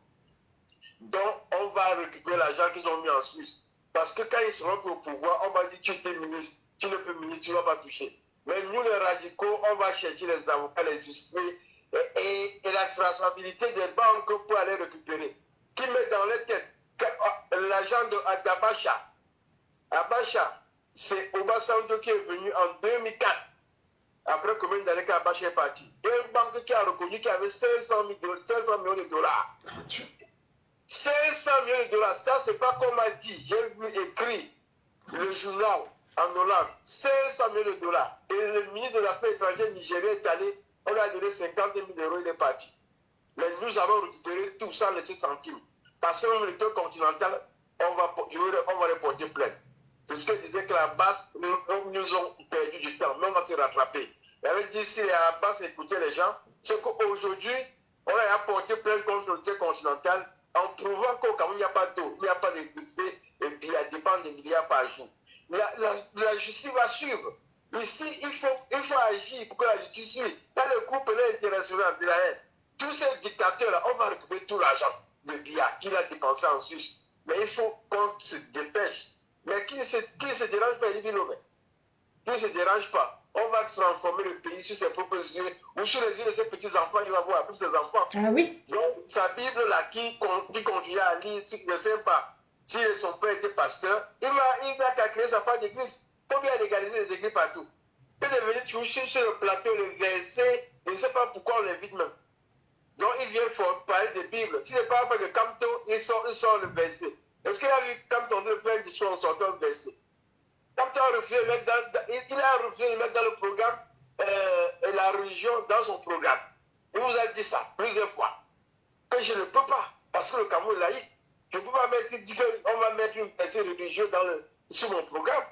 Donc on va récupérer l'argent qu'ils ont mis en Suisse. Parce que quand ils seront au pouvoir, on va dire tu es ministre, tu ne peux ministre, tu ne vas pas toucher. Mais nous les radicaux, on va chercher les avocats, les huissiers et la traçabilité des banques pour aller récupérer. Qui met dans les têtes l'agent d'Abacha. Abacha, c'est Obasanjo qui est venu en 2004. Après combien d'années qu'Abacha est parti. Et une banque qui a reconnu qu'il y avait 500 millions de dollars. 500 millions de dollars, ça c'est pas comme on m'a dit. J'ai vu écrit le journal en Hollande, 500 millions de dollars. Et le ministre des Affaires étrangères nigérien est allé, on a donné 50 000 euros, il est parti. Mais nous avons récupéré tout sans laisser centimes. Parce que même le taux continental, on va les porter plainte. C'est ce que disait que la base, nous ont perdu du temps, mais on va se rattraper. Il avait dit si la base écoutait les gens, c'est qu'aujourd'hui, on a porté plainte contre le taux continental en prouvant qu'au Cameroun, il n'y a pas d'eau, il n'y a pas d'électricité, et puis il y a des dépenses de milliards par jour. La justice va suivre. Ici, il faut agir pour que la justice suive. Dans le couple international de la haine, tous ces dictateurs-là, on va récupérer tout l'argent de Biya qu'il a dépensé en Suisse. Mais il faut qu'on se dépêche. Mais qui ne se dérange pas, Elibi Lobé? Qui ne se dérange pas? On va transformer le pays sur ses propres yeux ou sur les yeux de ses petits-enfants. Il va voir tous ses enfants. Ah oui? Donc, sa Bible-là, qui continue à lire, ne sait pas si son père était pasteur, il n'a qu'à créer sa part d'église. Il faut bien légaliser les églises partout. Il est venu toucher sur le plateau, le verset, je ne sais pas pourquoi on l'invite même. Donc, il vient parler de Bible. S'il ne parle pas de Camto, il sort le verset. Est-ce qu'il a vu quand on veut faire une histoire en sortant le verset? Camto a refusé de mettre dans le programme la religion dans son programme. Il vous a dit ça plusieurs fois. Que je ne peux pas, parce que le Cameroun est laïque. Je ne peux pas dire qu'on va mettre une verset religieuse sur mon programme.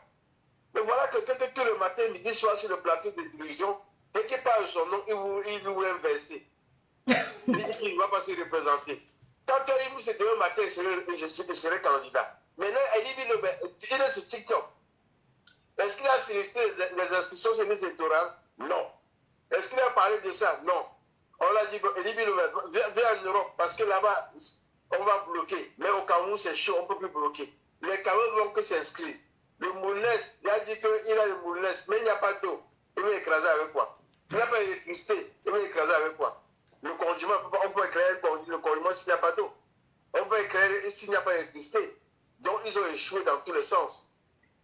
Mais voilà que tout le matin, midi, soir sur le plateau de télévision, dès qu'il parle son nom, il vous un verset. Il ne va pas se représenter. Quand il dit que demain matin, je serai candidat. Maintenant, il est sur TikTok. Est-ce qu'il a félicité les inscriptions sur les électorales? Non. Est-ce qu'il a parlé de ça? Non. On l'a dit, viens en Europe, parce que là-bas, on va bloquer. Mais au Cameroun, c'est chaud, on ne peut plus bloquer. Les Camerounais vont que s'inscrire. Le Moulnès, il a dit qu'il a le Moulnès, mais il n'y a pas d'eau. Il va écraser avec quoi? Il n'a pas d'électricité, il va écraser avec quoi? Le condument, on peut éclairer le condument s'il n'y a pas d'eau. On peut éclairer s'il n'y a pas d'électricité. Donc, ils ont échoué dans tous les sens.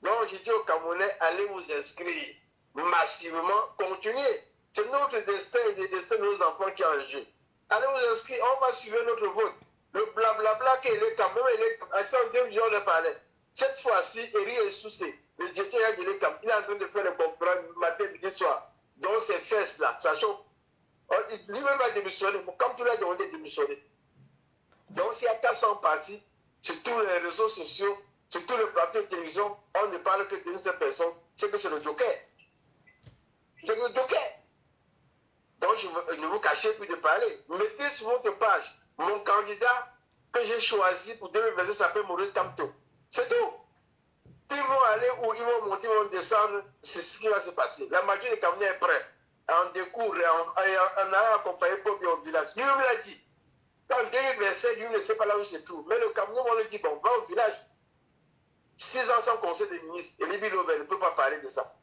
Donc, je dis aux Camerounais, allez vous inscrire massivement, continuez. C'est notre destin et le destin de nos enfants qui est en jeu. Allez vous inscrire, on va suivre notre vote. Le blablabla qui est le Cameroun, en 2 millions de palais. Cette fois-ci, Eri est souci. Le directeur de l'ECAM, il est en train de faire une conférence matin, midi, soir. dans ses fesses là, ça chauffe. Lui-même va démissionner, comme tu l'as demandé de démissionner. Donc s'il y a 400 partis, sur tous les réseaux sociaux, sur tous les plateaux de télévision, on ne parle que d'une seule personne, c'est que c'est le Joker. C'est le Joker. Donc je ne vous cachez plus de parler. Mettez sur votre page, mon candidat que j'ai choisi pour 2022 s'appelle Maurice Kamto. C'est tout. Ils vont aller où ils vont monter, ils vont descendre, c'est ce qui va se passer. La majorité des Camerounais est prête. En décours, en allant accompagner Bobby au village. Lui me l'a dit. Quand 2027, lui ne sait pas là où il se trouve. Mais le Cameroun, on lui dit, bon, va au village. 6 ans sans conseil des ministres. Et Libby Lové ne peut pas parler de ça.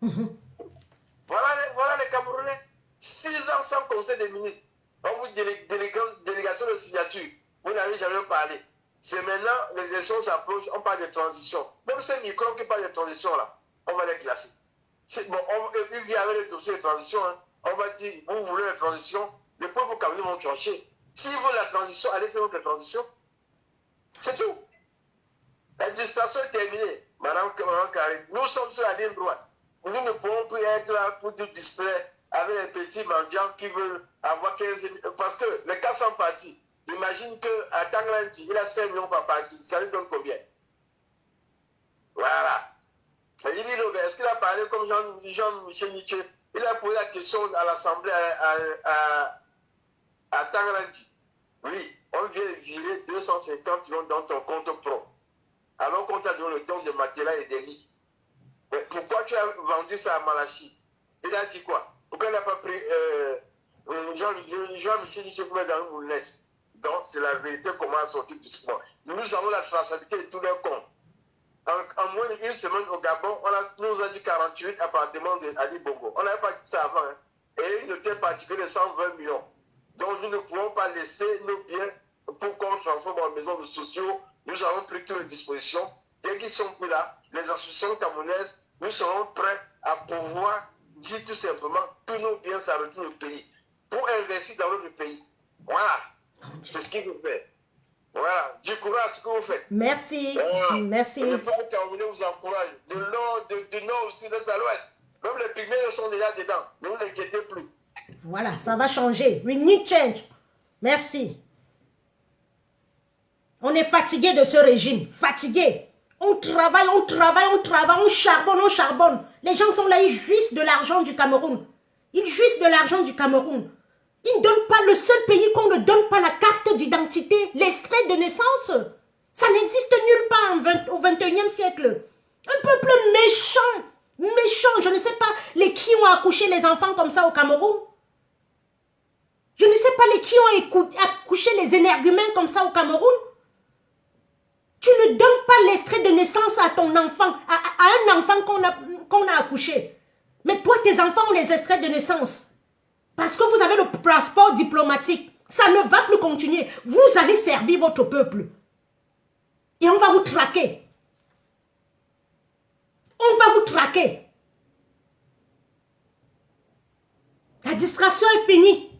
Voilà les Camerounais. 6 ans sans conseil des ministres. On vous dit délégation de signature. Vous n'avez jamais parlé. C'est maintenant, les élections s'approchent, on parle de transition. Même ces microbes qui parlent de transition là, on va les classer. Bon, et puis via avec le dossier de transition, hein, on va dire, vous voulez la transition, les peuples camerounais vont trancher. S'ils veulent la transition, allez faire votre transition. C'est tout. La distraction est terminée. Madame Karim, nous sommes sur la ligne droite. Nous ne pouvons plus être là pour nous distraire avec les petits mendiants qui veulent avoir 15 000. Parce que les 400 partis, imagine qu'à Tanglanti, il a 5 millions par parti. Ça lui donne combien? Voilà. Est-ce qu'il a parlé comme Jean-Michel Nietzsche? Il a posé la question à l'Assemblée à Tanglanti. Oui, on vient virer 250 millions dans ton compte pro. Alors qu'on t'a donné le don de matelas et des lits. Mais pourquoi tu as vendu ça à Malachi? Il a dit quoi? Pourquoi il n'a pas pris Jean-Michel Nietzsche pour mettre dans une laisse? Donc, c'est la vérité comment à sortir du sport. Nous avons la traçabilité de tous leurs comptes. En moins d'une semaine au Gabon, nous a dit 48 appartements d'Ali Bongo. On n'avait pas dit ça avant. Hein. Et une hôtel particulier de 120 millions. Donc, nous ne pouvons pas laisser nos biens pour qu'on transforme en maison de sociaux. Nous avons pris toutes les dispositions. Dès qu'ils sont plus là, les associations camerounaises, nous serons prêts à pouvoir dire tout simplement tous nos biens ça retourne au pays. Pour investir dans notre pays. Voilà. C'est ce qu'il faut faire. Voilà. Du courage, ce que vous faites. Merci. Voilà. Merci. Le peuple camerounais vous encourage. Du nord au sud, de l'est à l'ouest. Même les pygmées sont déjà dedans. Ne vous inquiétez plus. Voilà, ça va changer. We need change. Merci. On est fatigué de ce régime. Fatigué. On travaille, on charbonne. Les gens sont là, ils jouissent de l'argent du Cameroun. Ils jouissent de l'argent du Cameroun. Ils ne donnent pas le seul pays qu'on ne donne pas la carte d'identité, l'extrait de naissance. Ça n'existe nulle part au 21e siècle. Un peuple méchant. Je ne sais pas qui ont accouché les enfants comme ça au Cameroun. Je ne sais pas qui ont accouché les énergumènes comme ça au Cameroun. Tu ne donnes pas l'extrait de naissance à ton enfant, à un enfant qu'on a accouché. Mais toi, tes enfants ont les extraits de naissance. Parce que vous avez le passeport diplomatique. Ça ne va plus continuer. Vous allez servir votre peuple. Et on va vous traquer. On va vous traquer. La distraction est finie.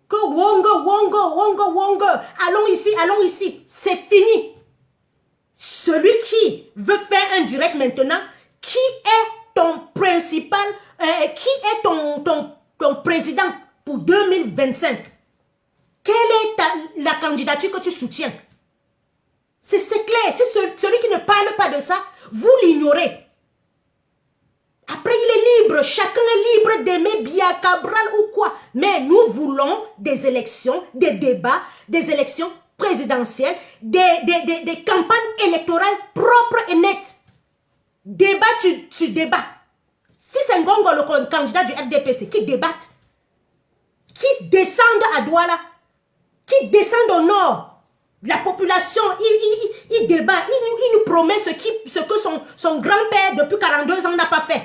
Que Wongo. Allons ici. C'est fini. Celui qui veut faire un direct maintenant, qui est ton principal, qui est ton président pour 2025? Quelle est la candidature que tu soutiens? C'est clair, c'est celui qui ne parle pas de ça, vous l'ignorez. Après, il est libre, chacun est libre d'aimer Bia Cabral ou quoi. Mais nous voulons des élections, des débats, des élections présidentielles, des campagnes électorales propres et nettes. Débat, tu débats. Si c'est Ngongo, le candidat du RDPC, qui débatte, qui descendent à Douala, qui descendent au nord, la population, il débat, il nous promet ce que son grand-père depuis 42 ans n'a pas fait.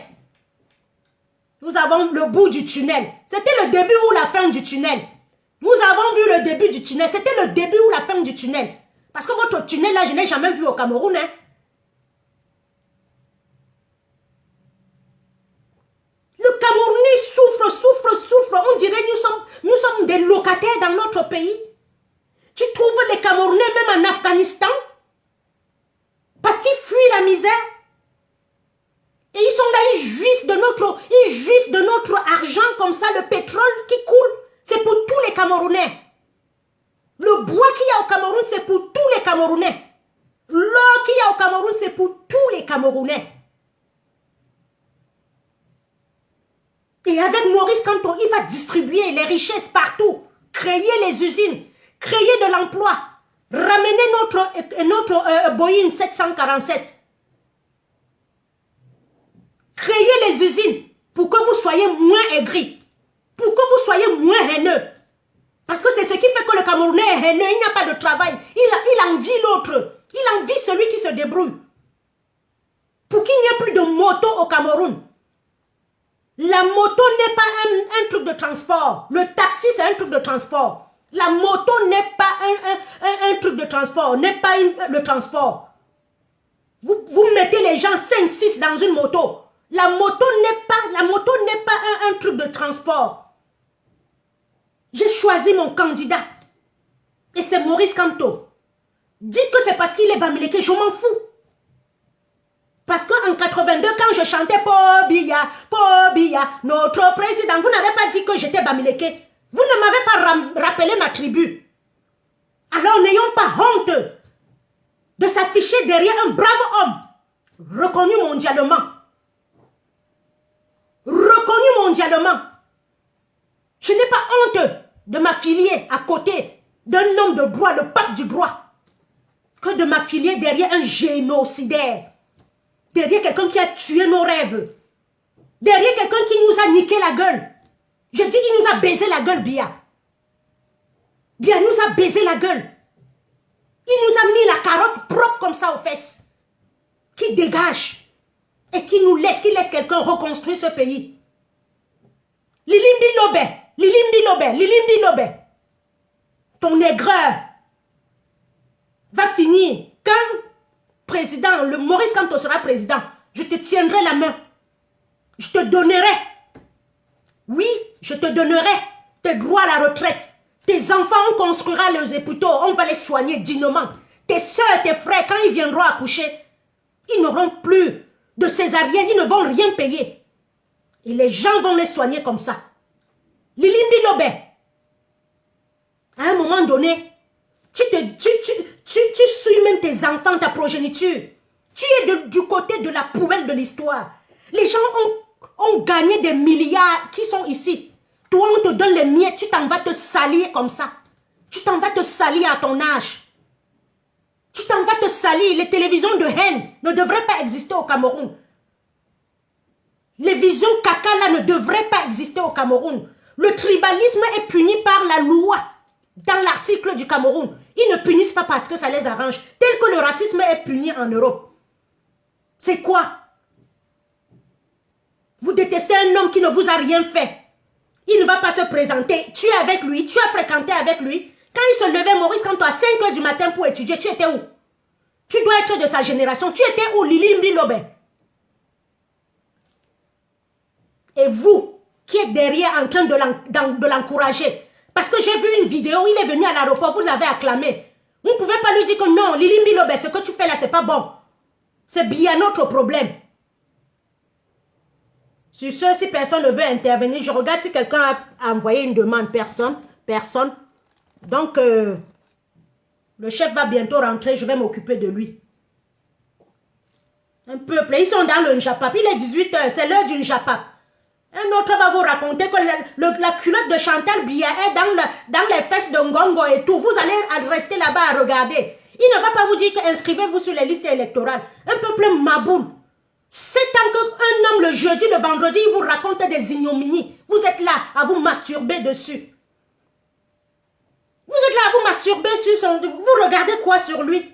Nous avons le bout du tunnel. C'était le début ou la fin du tunnel. Nous avons vu le début du tunnel. C'était le début ou la fin du tunnel. Parce que votre tunnel là, je n'ai jamais vu au Cameroun. Hein. Le Camerounais souffre. On dirait nous sommes des locataires dans notre pays. Tu trouves les Camerounais même en Afghanistan parce qu'ils fuient la misère. Et ils sont là, Ils jouissent de notre argent comme ça, le pétrole qui coule. C'est pour tous les Camerounais. Le bois qu'il y a au Cameroun, c'est pour tous les Camerounais. L'or qu'il y a au Cameroun, c'est pour tous les Camerounais. Et avec Maurice Kamto, il va distribuer les richesses partout, créer les usines, créer de l'emploi, ramener notre Boeing 747. Créer les usines pour que vous soyez moins aigris, pour que vous soyez moins haineux. Parce que c'est ce qui fait que le Camerounais est haineux, il n'y a pas de travail. Il envie l'autre, il envie celui qui se débrouille. Pour qu'il n'y ait plus de moto au Cameroun. La moto n'est pas un truc de transport. Le taxi, c'est un truc de transport. La moto n'est pas un truc de transport, n'est pas le transport. Vous mettez les gens 5-6 dans une moto. La moto n'est pas un truc de transport. J'ai choisi mon candidat. Et c'est Maurice Kamto. Dites que c'est parce qu'il est Bamileke, je m'en fous. Parce qu'en 82, quand je chantais Pobia, notre président, vous n'avez pas dit que j'étais Bamileke. Vous ne m'avez pas rappelé ma tribu. Alors n'ayons pas honte de s'afficher derrière un brave homme, reconnu mondialement. Reconnu mondialement. Je n'ai pas honte de m'affilier à côté d'un homme de droit, le pape du droit, que de m'affilier derrière un génocidaire, derrière quelqu'un qui a tué nos rêves, derrière quelqu'un qui nous a niqué la gueule. Je dis qu'il nous a baisé la gueule, Biya. Biya nous a baisé la gueule. Il nous a mis la carotte propre comme ça aux fesses, qui dégage et qui laisse quelqu'un reconstruire ce pays. Lilimbi Lobe, ton aigreur va finir. Quand président, le Maurice Kamto sera président, je te tiendrai la main. Je te donnerai, oui, je te donnerai tes droits à la retraite. Tes enfants, on construira les hôpitaux, on va les soigner dignement. Tes soeurs, tes frères, quand ils viendront accoucher, ils n'auront plus de césarienne, ils ne vont rien payer. Et les gens vont les soigner comme ça. Lilimbi Lobe, à un moment donné, tu suis même tes enfants, ta progéniture. Tu es du côté de la poubelle de l'histoire. Les gens ont gagné des milliards qui sont ici. Toi, on te donne les miettes, tu t'en vas te salir comme ça. Tu t'en vas te salir à ton âge. Tu t'en vas te salir. Les télévisions de haine ne devraient pas exister au Cameroun. Les visions caca là ne devraient pas exister au Cameroun. Le tribalisme est puni par la loi. Dans l'article du Cameroun, ils ne punissent pas parce que ça les arrange. Tel que le racisme est puni en Europe. C'est quoi? Vous détestez un homme qui ne vous a rien fait. Il ne va pas se présenter. Tu es avec lui, tu as fréquenté avec lui. Quand il se levait, Maurice, quand toi à 5 h du matin pour étudier, tu étais où? Tu dois être de sa génération. Tu étais où, Lilimbi Lobe? Et vous, qui êtes derrière en train de l'encourager, parce que j'ai vu une vidéo, il est venu à l'aéroport, vous l'avez acclamé. Vous ne pouvez pas lui dire que non, Lilimbi Lobe, ce que tu fais là, c'est pas bon. C'est bien notre problème. Sur ce, si personne ne veut intervenir, je regarde si quelqu'un a envoyé une demande. Personne. Donc, le chef va bientôt rentrer, je vais m'occuper de lui. Un peuple, ils sont dans le Njapap, il est 18 h, c'est l'heure du Njapap. Un autre va vous raconter que la culotte de Chantal Biya est dans les fesses de Ngongo et tout. Vous allez rester là-bas à regarder. Il ne va pas vous dire que inscrivez-vous sur les listes électorales. Un peuple maboule. C'est tant qu'un homme le jeudi, le vendredi, il vous raconte des ignominies. Vous êtes là à vous masturber dessus. Vous êtes là à vous masturber sur son... Vous regardez quoi sur lui?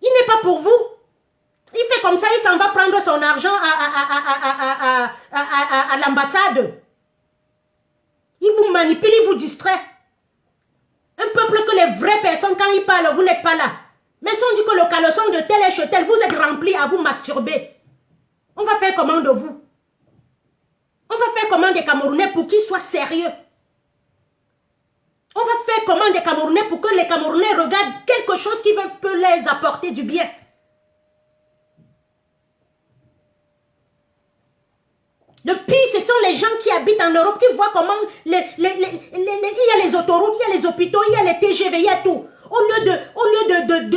Il n'est pas pour vous. Il fait comme ça, il s'en va prendre son argent à l'ambassade. Il vous manipule, il vous distrait. Un peuple que les vraies personnes, quand ils parlent, vous n'êtes pas là. Mais si on dit que le caleçon de tel et chetel, vous êtes rempli à vous masturber. On va faire comment de vous? On va faire comment des Camerounais pour qu'ils soient sérieux? On va faire comment des Camerounais pour que les Camerounais regardent quelque chose qui peut les apporter du bien? gens qui habitent en Europe, qui voient comment il y a les autoroutes, il y a les hôpitaux, il y a les TGV, il y a tout. Au lieu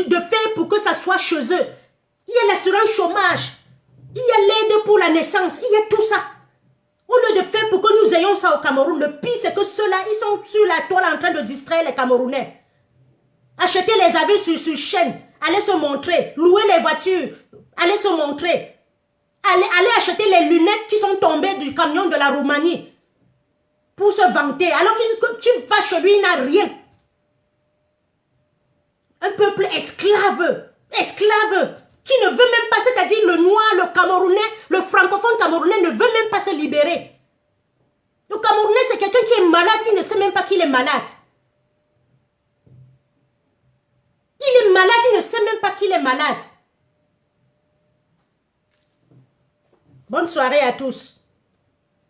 de faire pour que ça soit chez eux, il y a l'assurance chômage, il y a l'aide pour la naissance, il y a tout ça. Au lieu de faire pour que nous ayons ça au Cameroun, le pire c'est que ceux-là, ils sont sur la toile en train de distraire les Camerounais. Acheter les avions sur chaîne, aller se montrer, louer les voitures, aller se montrer. Aller acheter les lunettes qui sont tombées du camion de la Roumanie pour se vanter. Alors que tu vas chez lui, il n'a rien. Un peuple esclave, qui ne veut même pas, c'est-à-dire le noir, le Camerounais, le francophone camerounais ne veut même pas se libérer. Le Camerounais, c'est quelqu'un qui est malade, il ne sait même pas qu'il est malade. Il est malade, il ne sait même pas qu'il est malade. Bonne soirée à tous.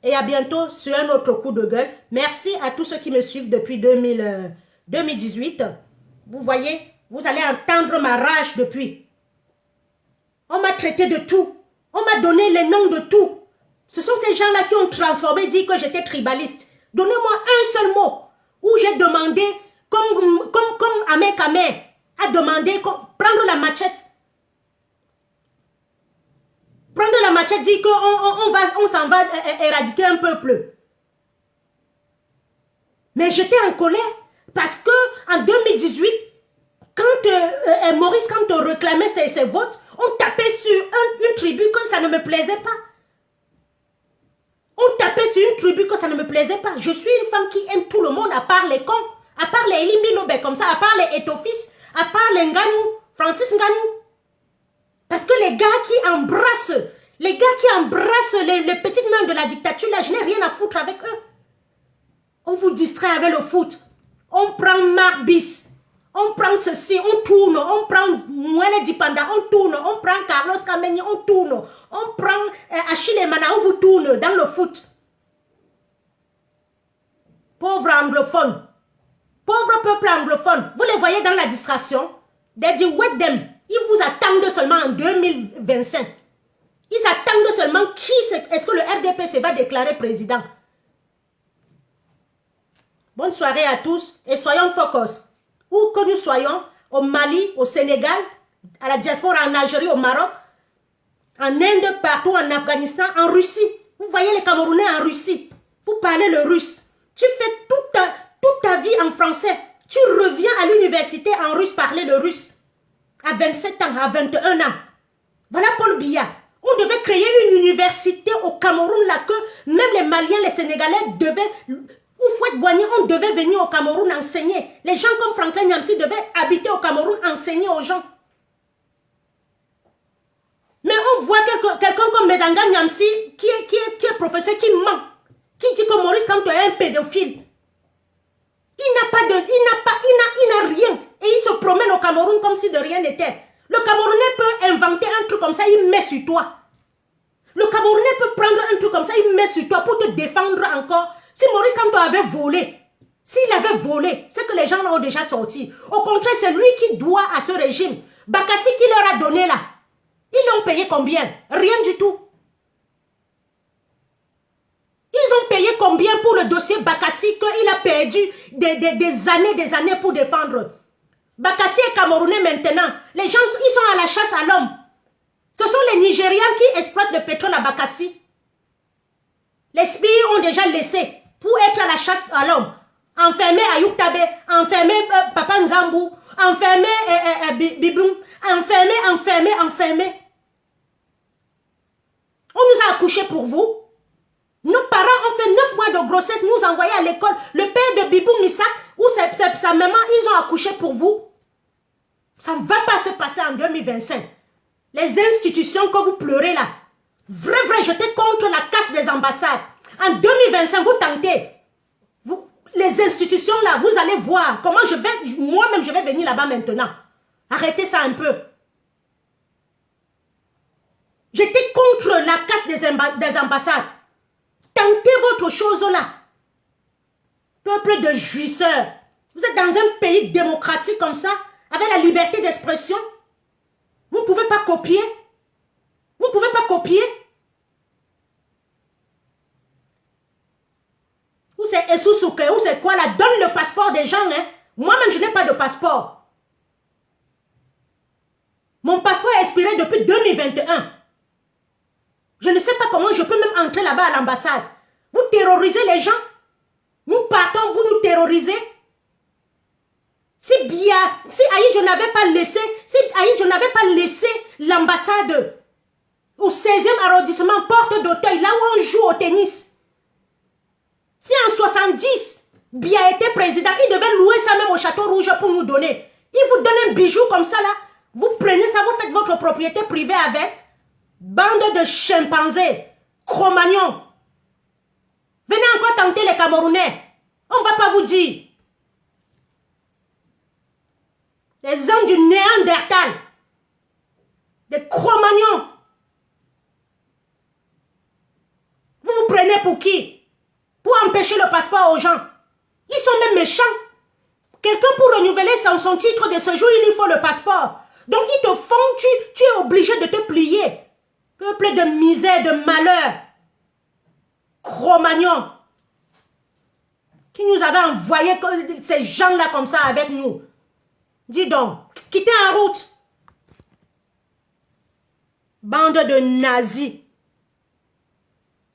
Et à bientôt sur un autre coup de gueule. Merci à tous ceux qui me suivent depuis 2018. Vous voyez, vous allez entendre ma rage depuis. On m'a traité de tout. On m'a donné les noms de tout. Ce sont ces gens-là qui ont transformé, dit que j'étais tribaliste. Donnez-moi un seul mot où j'ai demandé, comme Ahmed Kamer a demandé, prendre la machette. Prendre la machette dit qu'on s'en va éradiquer un peuple. Mais j'étais en colère parce que en 2018, quand Maurice Kamto réclamait ses votes, on tapait sur une tribu que ça ne me plaisait pas. On tapait sur une tribu que ça ne me plaisait pas. Je suis une femme qui aime tout le monde à part les cons, à part les Elimbilobé comme ça, à part les Etofis, à part les Nganou, Francis Nganou. Parce que les gars qui embrassent les petites mains de la dictature, là, je n'ai rien à foutre avec eux. On vous distrait avec le foot. On prend Marbis. On prend ceci, on tourne. On prend Mouele Dipanda, on tourne. On prend Carlos Kameni, on tourne. On prend Achille Mana, on vous tourne dans le foot. Pauvre anglophone. Pauvre peuple anglophone. Vous les voyez dans la distraction. They dit, wait them. Ils vous attendent seulement en 2025. Ils attendent seulement qui est-ce que le RDPC va déclarer président. Bonne soirée à tous et soyons focus. Où que nous soyons, au Mali, au Sénégal, à la diaspora en Algérie, au Maroc, en Inde, partout, en Afghanistan, en Russie. Vous voyez les Camerounais en Russie. Vous parlez le russe. Tu fais toute ta vie en français. Tu reviens à l'université en russe, parler le russe. À 27 ans, à 21 ans. Voilà Paul Biya. On devait créer une université au Cameroun là que même les Maliens, les Sénégalais devaient, ou Fouette-Boigny, on devait venir au Cameroun enseigner. Les gens comme Franklin Nyamsi devaient habiter au Cameroun, enseigner aux gens. Mais on voit quelqu'un comme Medanga Nyamsi qui est professeur, qui ment, qui dit que Maurice Kamto est un pédophile. Il n'a rien. Et il se promène au Cameroun comme si de rien n'était. Le Camerounais peut inventer un truc comme ça, il met sur toi. Le Camerounais peut prendre un truc comme ça, il met sur toi pour te défendre encore. Si Maurice Kamto avait volé, s'il avait volé, c'est que les gens l'ont déjà sorti. Au contraire, c'est lui qui doit à ce régime. Bakassi qui leur a donné là, ils l'ont payé combien? Rien du tout. Ils ont payé combien pour le dossier Bakassi qu'il a perdu des années pour défendre? Bakassi est Camerounais maintenant. Les gens, ils sont à la chasse à l'homme. Ce sont les Nigérians qui exploitent le pétrole à Bakassi. Les spies ont déjà laissé pour être à la chasse à l'homme. Enfermer Ayoub Tabé, enfermer Papa Nzambou, enfermer Biboum, enfermer. On nous a accouchés pour vous. Nos parents ont fait 9 mois de grossesse, nous envoyés à l'école. Le père de Bibou Missak ou sa maman, ils ont accouché pour vous. Ça ne va pas se passer en 2025. Les institutions que vous pleurez là, vrai, j'étais contre la casse des ambassades. En 2025, vous tentez. Les institutions là, vous allez voir comment moi-même je vais venir là-bas maintenant. Arrêtez ça un peu. J'étais contre la casse des ambassades. Tentez votre chose là. Peuple de jouisseurs. Vous êtes dans un pays démocratique comme ça, avec la liberté d'expression. Vous ne pouvez pas copier. Vous ne pouvez pas copier. Soukéou, c'est quoi là? Donne le passeport des gens, hein. Moi-même, je n'ai pas de passeport. Mon passeport est expiré depuis 2021. Je ne sais pas comment je peux même entrer là-bas à l'ambassade. Vous terrorisez les gens. Nous partons, vous nous terrorisez. Si Aïdjo n'avait pas laissé, l'ambassade au 16e arrondissement, porte d'Auteuil, là où on joue au tennis. Si en 70, Biya était président, il devait louer ça même au Château Rouge pour nous donner. Il vous donne un bijou comme ça là. Vous prenez ça, vous faites votre propriété privée avec. Bande de chimpanzés, Cro-Magnons. Venez encore tenter les Camerounais. On ne va pas vous dire. Les hommes du Néandertal. Des Cro-Magnons. Vous vous prenez pour qui? Pour empêcher le passeport aux gens. Ils sont même méchants. Quelqu'un pour renouveler son titre de séjour, il lui faut le passeport. Donc ils te font, tu es obligé de te plier. Peuple de misère, de malheur. Cro-Magnons. Qui nous avait envoyé ces gens-là comme ça avec nous. Dis donc, quittez en route. Bande de nazis.